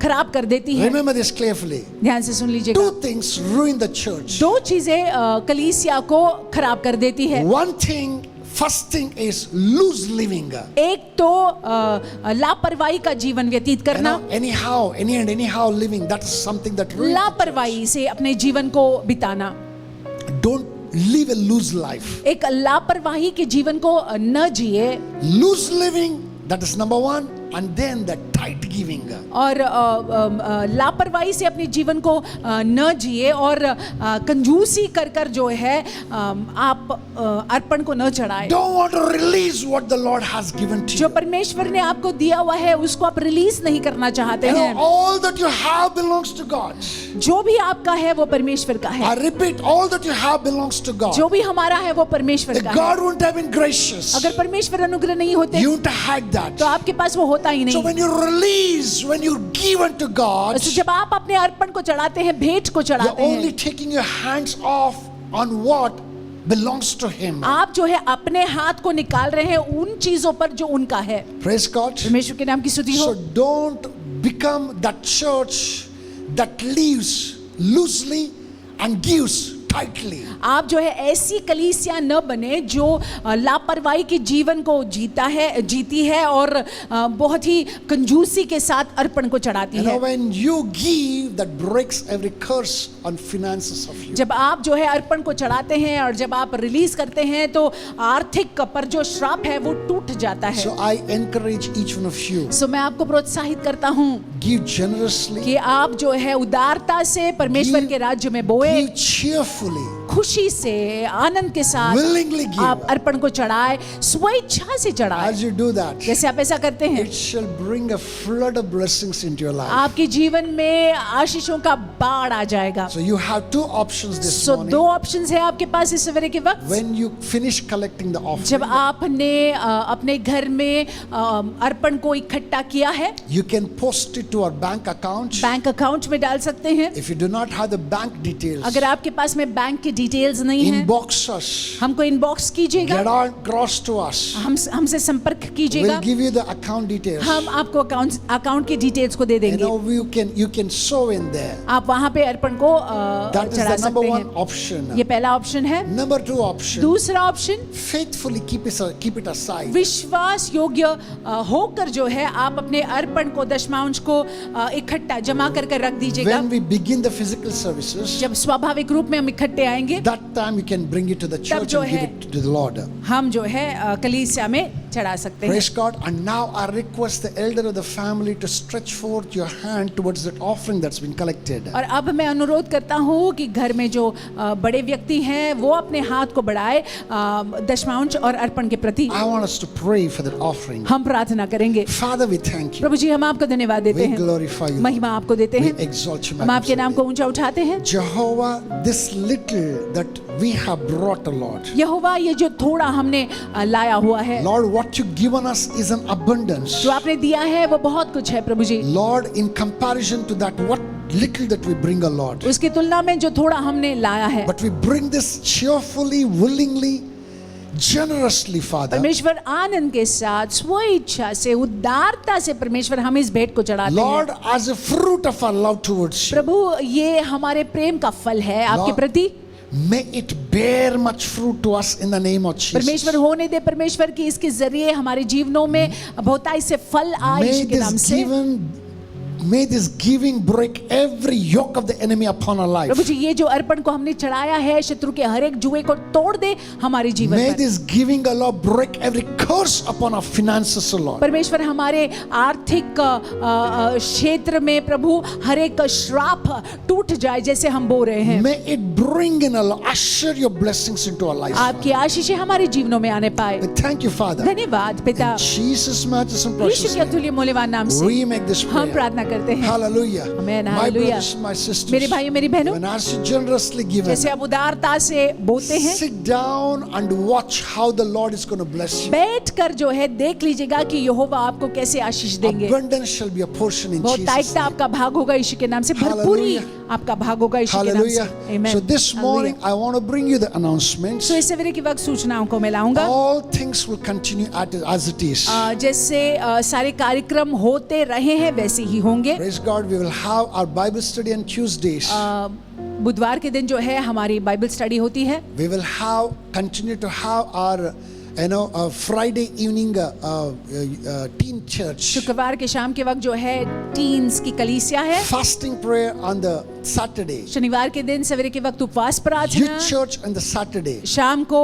खराब कर देती है। Remember this carefully. ध्यान से सुन लीजिएगा। Two things ruin the church. दो चीजें कलीसिया को खराब कर देती है। One thing, first thing is loose living. एक तो लापरवाही का जीवन व्यतीत करना, Anyhow living, that is something that ruins. लापरवाही से अपने जीवन को बिताना, Don't live a loose life. एक लापरवाही के जीवन को न जिए, Loose living, that is number one, and then the tight giving. और लापरवाही से अपने जीवन को न जिए और कंजूसी कर कर जो है आप अर्पण को न चढ़ाए। Don't want to release what the Lord has given to जो you. परमेश्वर ने आपको दिया हुआ है उसको आप रिलीज नहीं करना चाहते You know, हैं। all that you have belongs to God. जो भी आपका है वो परमेश्वर का है, I repeat, all that you have belongs to God. जो भी हमारा है वो परमेश्वर If का है। God wouldn't have been gracious, अगर परमेश्वर अनुग्रह नहीं होते you wouldn't have had that. तो आपके पास वो होता ही So नहीं। when you release, when you give unto God, तो जब आप अपने अर्पण को चढ़ाते हैं, भेंट को you're चढ़ाते only हैं, taking your hands off on what belongs to Him. आप जो है अपने हाथ को निकाल रहे हैं उन चीजों पर जो उनका है। Praise God. परमेश्वर के नाम की स्तुति हो। So don't become that church that lives loosely and gives tightly. आप जो है ऐसी कलीसिया न बने जो लापरवाही के जीवन को जीती है और बहुत ही कंजूसी के साथ अर्पण को चढ़ाती You know, है। when you give, that breaks every curse on finances of you. जब आप जो है अर्पण को चढ़ाते हैं और जब आप रिलीज करते हैं तो आर्थिक पर जो श्राप है वो टूट जाता है। So I encourage each one of you, सो मैं आपको प्रोत्साहित करता हूँ give generously, कि आप जो है उदारता से परमेश्वर के राज्य में बोए, give cheerfully, खुशी से, आनंद के साथ willingly give. आप अर्पण को चढ़ाए, स्वेच्छा से चढ़ाए। As you do that, जैसे आप ऐसा करते हैं, it shall bring a flood of blessings into your life. आपके जीवन में आशीषों का बाढ़ आ जाएगा। So you have two options this so morning. दो ऑप्शंस है आपके पास इस सवेरे के वक्त। When you finish collecting the जब offering, आपने अपने घर में अर्पण को इकट्ठा किया है, you can post it to our bank account. Bank account में डाल सकते हैं। If you do not have the bank details, अगर आपके पास में बैंक की डिटेल्स नहीं है, inbox us. हमको इनबॉक्स कीजिएगा, Get on cross to us. हमसे संपर्क कीजिएगा। We'll give you the account details. हम आपको अकाउंट की डिटेल्स को दे You देंगे। know, you can sow in there. आप वहां पे अर्पण को That is चढ़ा the number सकते one हैं। option. ये पहला ऑप्शन है। Number two option, दूसरा option, faithfully keep it aside. विश्वास योग्य होकर जो है आप अपने अर्पण को, दशमांश को इकट्ठा जमा कर रख दीजिएगा। When we begin the physical services, जब स्वाभाविक रूप में हम इकट्ठे आएंगे, होंगे, that time you can bring it to the church जो and give है, it to the Lord. हम जो है कलीसिया में चढ़ा सकते हैं। Praise God. And now I request the elder of the family to stretch forth your hand towards that offering that's been collected. और अब मैं अनुरोध करता हूँ कि घर में जो बड़े व्यक्ति हैं वो अपने हाथ को बढ़ाए दशमांश और अर्पण के प्रति। I want us to pray for that offering. हम प्रार्थना करेंगे। Father, we thank you. प्रभु जी, हम आपको धन्यवाद देते We हैं, glorify you. महिमा आपको देते We हैं, exalt you. हम आपके नाम को ऊंचा उठाते हैं। Jehovah, this little that we have brought, O Lord. यहोवा, ये जो थोड़ा हमने लाया हुआ है, Lord, what you've given us is an abundance. जो आपने दिया है वो बहुत कुछ है प्रभु जी। Lord, in comparison to that, what little that we bring, O Lord. उसकी तुलना में जो थोड़ा हमने लाया है, But we bring this cheerfully, willingly, generously, Father. परमेश्वर आनंद के साथ, स्व इच्छा से, उदारता से परमेश्वर हम इस भेंट को चढ़ाते Lord, हैं। as a fruit of our love towards you, प्रभु, ये हमारे प्रेम का फल है आपके Lord, प्रति। may it bear much fruit to us in the name of Jesus. परमेश्वर होने दे परमेश्वर की इसके जरिए हमारे जीवनों में बहुतायत से फल आए May यीशु के नाम से। May this giving break every yoke of the enemy upon our life. प्रभु जी, ये जो अर्पण को हमने चढ़ाया है, शत्रु के हर एक जुए को तोड़ दे हमारे जीवन May पर। this giving, O Lord, break every curse upon our finances, O Lord. परमेश्वर हमारे आर्थिक क्षेत्र में प्रभु हर एक श्राप टूट जाए जैसे हम बो रहे हैं। May it bring in, O Lord, usher your blessings into our lives. आपकी आशीषें हमारे जीवनों में आने पाए। We thank you, Father. धन्यवाद पिता, In Jesus' matchless and Yeshu precious के name, अतुल्य मूल्यवान नाम से we make this हम prayer. प्रार्थना करते हैं। Hallelujah. Amen. My Hallelujah. brothers and my sisters, मेरे भाइयों मेरी बहनों, when as you generously given, जैसे आप उदारता से बोते हैं, sit down and watch how the Lord is going to bless you. बैठ कर जो है देख लीजिएगा कि यहोवा आपको कैसे आशीष देंगे। Abundance shall be a portion in Jesus' बहुतायत name. आपका भाग होगा यीशु के नाम से, भरपूरी Hallelujah. आपका भाग होगा यीशु के नाम Hallelujah. से। Amen. So this morning I want to bring you the announcements. So इस सवेरे के वक्त सूचनाओं को मैं लाऊंगा। All things will continue as it is. जैसे सारे कार्यक्रम होते रहे हैं वैसे ही होंगे। Praise God. We will have our Bible study on Tuesdays. बुधवार के दिन जो है हमारी बाइबल स्टडी होती है। We will continue to have our Friday evening teen church. शुक्रवार के शाम के वक्त जो है टीन्स की कलीसिया है। Fasting prayer on the Saturday. शनिवार के दिन सवेरे के वक्त उपवास प्रार्थना। Youth church on the Saturday. शाम को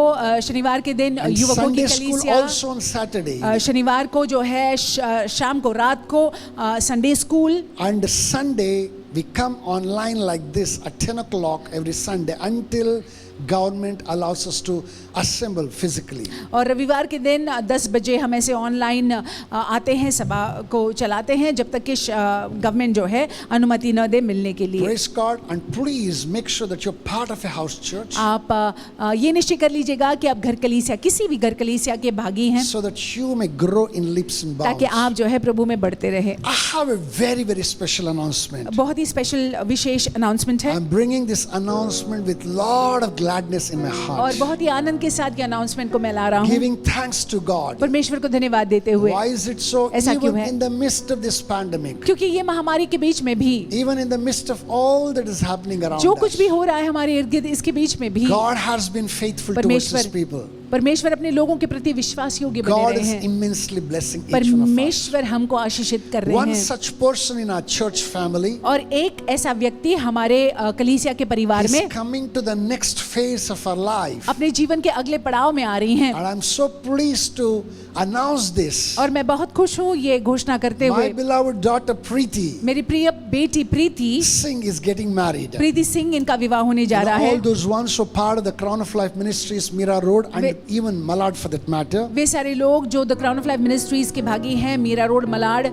शनिवार के दिन And युवकों की Sunday school कलीसिया। also on Saturday. शनिवार को जो है शाम को रात को Sunday school. And Sunday we come online like this at 10 o'clock every Sunday until government allows us to assemble physically. और रविवार के दिन 10 बजे हम ऐसे ऑनलाइन आते हैं, सभा को चलाते हैं जब तक कि गवर्नमेंट जो है अनुमति न दे मिलने के लिए। Praise God. And please make sure that you're part of a house church आप ये निश्चय कर लीजिएगा कि आप घर कलीसिया, किसी भी घर कलीसिया के भागी हैं, so that you may grow in leaps and bounds. ताकि आप जो है प्रभु में बढ़ते रहे। I have a very, very special announcement. बहुत ही स्पेशल विशेष अनाउंसमेंट है I'm bringing this announcement with lot of gladness in my और heart. बहुत ही आनंद के साथ के अनाउंसमेंट को मैं ला रहा हूँ, Giving thanks to God. परमेश्वर को धन्यवाद देते हुए। Why is it so? ऐसा क्यों Even है? in the midst of this pandemic, क्योंकि ये महामारी के बीच में भी, even in the midst of all that is happening around जो us, कुछ भी हो रहा है हमारे इर्द गिर्द, इसके बीच में भी God has been faithful towards His people. परमेश्वर अपने लोगों के प्रति विश्वास योग्य बने God रहे is हैं। immensely blessing each one of us. परमेश्वर हमको आशीषित कर रहे One हैं। such person in our church family और एक ऐसा व्यक्ति हमारे कलीसिया के परिवार is में coming to the next phase of our life. अपने जीवन के अगले पड़ाव में आ रही हैं। And I'm so pleased to announce this. और मैं बहुत खुश हूँ ये घोषणा करते My हुए, beloved daughter Preeti मेरी प्रिय बेटी प्रीति Singh is getting married. प्रीति सिंह इनका विवाह होने जा रहा All है। those ones who are part of the Crown of Life Ministries, Mira Road, and even Malad for that matter. वे सारे लोग जो the crown of life ministries के भागी हैं, Mira road Malad,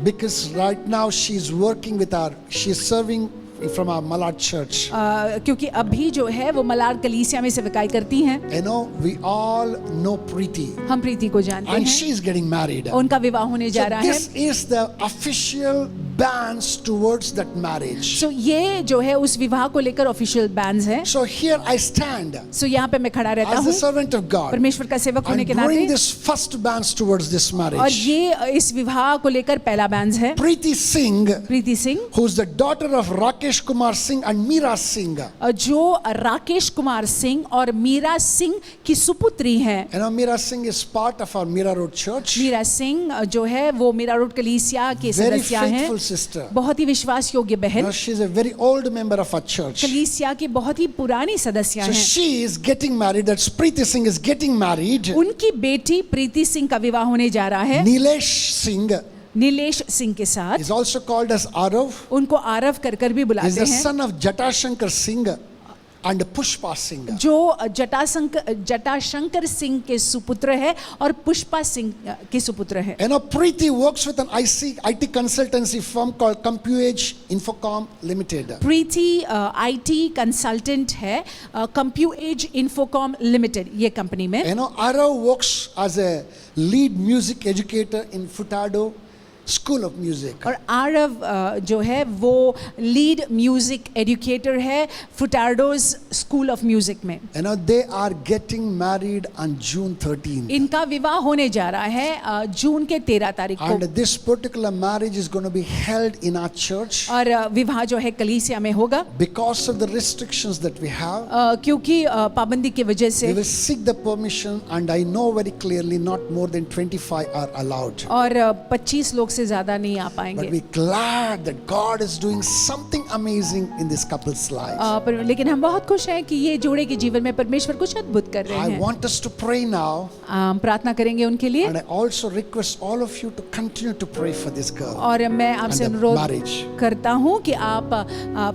Because right now she's working with she's serving from our Malad church. क्योंकि अभी जो है वो मलाड कलीसिया में सेवकाई करती हैं। You know, we all know Preeti. हम प्रीति को जानते And हैं, she's getting married. उनका विवाह होने जा So रहा है। this is the official bans towards that marriage. सो ये जो है उस विवाह को लेकर ऑफिशियल बैन्स हैं। So here I stand सो यहाँ पे मैं खड़ा रहता as हूँ the servant of God परमेश्वर का सेवक होने and के नाते, bring this first bans towards this और marriage. ये इस विवाह को लेकर पहला बैन्स है। Preeti Singh, Preeti Singh, who's the daughter of Rakesh Kumar Singh and Meera Singh. जो राकेश कुमार सिंह और मीरा सिंह की सुपुत्री हैं। You know, Meera Singh is part of our Mira Road Church. Meera Singh जो है वो मीरा रोड कलीसिया के Very सदस्य हैं। faithful sister. बहुत ही विश्वास योग्य बहन, Now, she's a very old member of our church. कलीसिया की बहुत ही पुरानी सदस्य So हैं। she is getting married. That's Preeti Singh is getting married. उनकी बेटी प्रीति सिंह का विवाह होने जा रहा है Nilesh Singh नीलेश सिंह के साथ। is also called as Arav. उनको आरव कर कर भी Is बुलाते the हैं, son of Jatashankar Singh and Pushpa Singh. जो जटाशंकर सिंह के सुपुत्र है और पुष्पा सिंह के सुपुत्र है। You know, Preeti works with an IT consultancy firm called CompuEdge Infocom Limited. Preeti IT consultant है कंप्यूएज इन्फोकॉम लिमिटेड ये कंपनी में। You know, Arav works as a lead music educator in Futado School of Music. और आरव जो है वो lead music educator है फुटार्डोज school of music में। You know, they are getting married on June 13th. इनका विवाह होने जा रहा है जून के 13 तारीख And को, this particular marriage is going to be held in our church और विवाह जो है कलीसिया में होगा। because of the restrictions that we have. क्योंकि पाबंदी की वजह We से, will seek the permission, and I know very clearly not more than 25 are allowed. और 25 लोग से ज्यादा नहीं आ But पाएंगे। we're glad that God is doing something amazing in this couple's life. लेकिन हम बहुत खुश हैं कि ये जोड़े के जीवन में परमेश्वर कुछ अद्भुत कर रहे I हैं। want us to pray now, प्रार्थना करेंगे उनके लिए, and I also request all of you to continue to pray for this girl. और मैं आपसे And the अनुरोध marriage. करता हूँ कि आप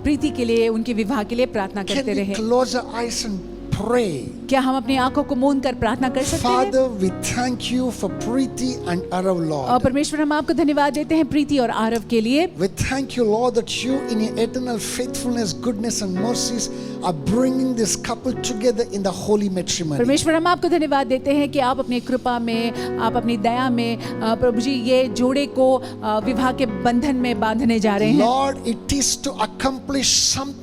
प्रीति के लिए, उनके विवाह के लिए प्रार्थना Can करते we रहे। close our eyes and pray? क्या हम अपनी आंखों को मूंद कर प्रार्थना कर सकते हैं? Father, we thank you for Preeti and Arav, और Lord. परमेश्वर, हम आपको धन्यवाद देते हैं प्रीति और आरव के लिए। We thank you, Lord, that you in your eternal faithfulness, goodness and mercies are bringing this couple together in the holy matrimony. परमेश्वर, हम आपको धन्यवाद देते हैं कि आप अपनी कृपा में, आप अपनी दया में प्रभु जी ये जोड़े को विवाह के बंधन में बांधने जा रहे हैं। Lord, it is to accomplish some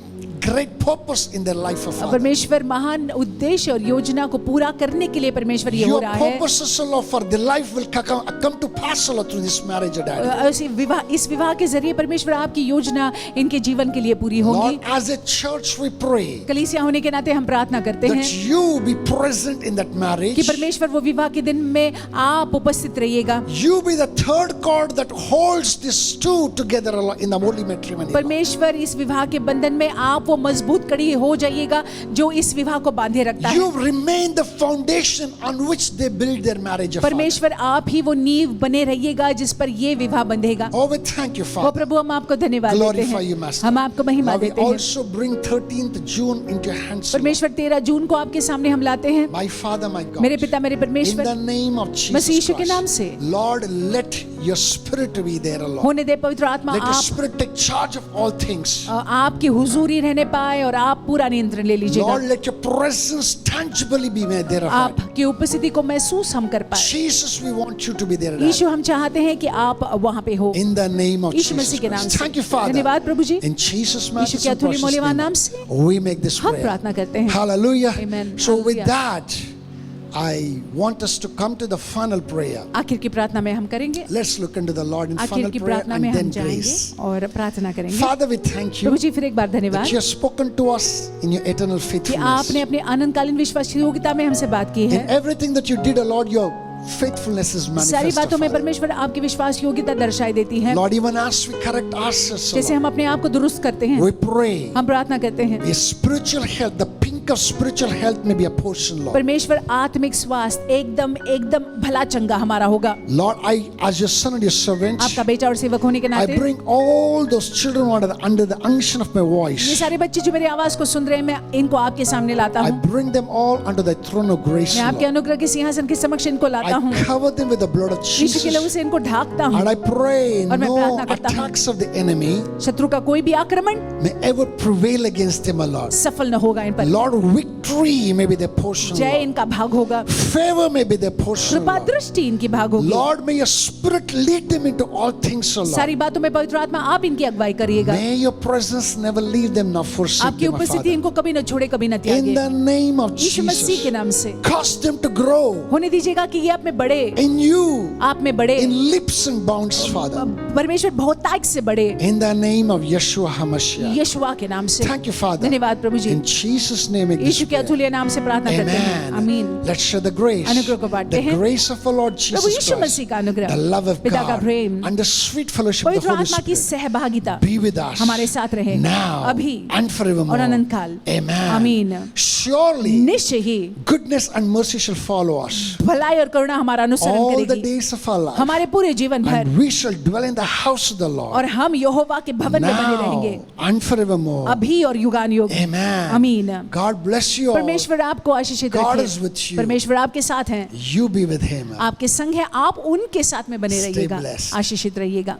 great purpose in their life of Father. परमेश्वर, महान उद्देश्य और योजना को पूरा करने के लिए परमेश्वर ये हो Your रहा है। purposes, O Lord, for the life will come to pass, O Lord, through this marriage, O Daddy. इस विवाह के जरिए परमेश्वर आपकी योजना इनके जीवन के लिए पूरी होगी। Lord, as a church we pray कलीसिया होने के नाते हम प्रार्थना करते that हैं you be present in that कि marriage. परमेश्वर वो विवाह के दिन में आप उपस्थित रहिएगा। You be the third cord that holds these two together, O Lord, in the holy matrimony. Lord. परमेश्वर, इस विवाह के बंधन में आप वो मजबूत कड़ी हो जाइएगा जो इस विवाह को बांधे रखता है। You remain the foundation on which they build their marriage, O Father. परमेश्वर, आप ही वो नींव बने रहिएगा जिस पर ये विवाह बंधेगा। Oh, we thank you, वो Father. प्रभु, हम आपको धन्यवाद देते Glorify you, हैं, Master. हम आपको महिमा Now we देते हैं। also bring 13th June into your hands, Lord. परमेश्वर, 13 जून को आपके सामने हम लाते हैं। My Father, my God. मेरे पिता, मेरे In the परमेश्वर, name of मसीह Jesus यीशु के नाम Christ, से, Lord, let your spirit be there, O Lord. होने दे पवित्र आत्मा, Let your आप spirit take charge of all things. आपकी हुजूरी रहने पाए और आप पूरा नियंत्रण ले लीजिएगा। Lord, let your presence tangibly be made there, O God. आपकी उपस्थिति को महसूस हम कर पाए। Jesus, we want you to be there, Yeshu, Lord. हम चाहते हैं कि आप वहाँ पे हो। In the name of Yeshu Jesus मसीह के नाम Christ. से। Thank you, Father. धन्यवाद प्रभु जी। In Jesus' यीशु matchless के and अतुल्य precious मूल्यवान नाम name, से we make this हम prayer. प्रार्थना करते हैं। Hallelujah. Amen. So with Hallelujah. that, I want us to come to the final prayer. आखिर की प्रार्थना में हम करेंगे। Let's look into the Lord in आखिर final की prayer प्रार्थना में and हम then जाएंगे grace. और प्रार्थना करेंगे। Father, we thank you प्रभु जी, फिर एक बार धन्यवाद that you have spoken to us in your eternal कि faithfulness. आपने अपने अनंतकालीन विश्वास योग्यता में हमसे बात की In है। everything that you did, O Lord, your faithfulness is सारी manifest. बातों में Father. परमेश्वर आपकी विश्वास योग्यता दर्शाई देती है। Lord, even as we correct ourselves, O जैसे Lord, हम अपने आप को दुरुस्त करते हैं, we pray हम प्रार्थना करते हैं, a spiritual health, the pink of spiritual health may be a portion, Lord. परमेश्वर आत्मिक स्वास्थ्य एकदम एकदम भला चंगा हमारा होगा। Lord, I, as your son and your servant, आपका बेटा और सेवक होने के I नाते bring all those children under the unction of my ये voice. सारे बच्चे जो मेरी आवाज को सुन रहे हैं, मैं इनको आपके सामने लाता I हूँ। bring them all under the throne of grace, मैं आपके Lord. अनुग्रह के सिंहासन के समक्ष इनको लाता हूँ। I cover them with the blood of यीशु के लहू Jesus. से इनको ढाकता हूँ। And I pray और मैं no प्रार्थना करता हूँ। attacks of the enemy शत्रु का कोई भी आक्रमण may ever prevail against them, O Lord. सफल न होगा इन पर। Lord, victory may be their portion, जय Lord. इनका भाग होगा, Favor may be their portion, कृपा Lord. दृष्टि इनकी भाग होगी। Lord, may your spirit lead them into all things, O Lord. सारी बातों में पवित्र आत्मा आप इनकी अगुवाई करिएगा। May your presence never leave them nor forsake आपकी them, O उपस्थिति Father. इनको कभी न छोड़े, कभी न In त्यागे। the name of यीशु मसीह के Jesus, नाम से cause them to grow होने दीजिएगा कि ये आप में बढ़े, in you, आप में बढ़े, in leaps and bounds, Father. परमेश्वर बहुतायत से बढ़े, In the name of Yeshua HaMashiach. यीशुआ के नाम से। Thank you, Father. धन्यवाद प्रभु जी। In Jesus' name, make this यीशु के prayer. अतुल्य नाम से प्रार्थना करते हैं, Amen. आमीन। Let's share the grace. अनुग्रह को बांटते The हैं। grace of our Lord Prabhu Jesus Yeshu Christ, मसीह का अनुग्रह, the love of पिता का God, Prem, and the sweet fellowship of the पवित्र Holy आत्मा की Spirit सहभागिता be with us हमारे साथ रहे now अभी and forevermore. और अनंत काल। Amen. आमीन। Surely निश्चय ही goodness and mercy shall follow us भलाई और करुणा हमारा अनुसरण all the करेगी days of our life, हमारे पूरे जीवन भर, and we shall dwell in the house of the Lord और हम यहोवा के भवन में बने रहेंगे now and forevermore. अभी और युगान युग। Amen. आमीन। God bless you all. परमेश्वर आपको आशीषित God रखे। is with you. परमेश्वर आपके साथ हैं, You be with him. आपके संग है, आप उनके साथ में बने Stay रहिएगा, blessed. आशीषित रहिएगा।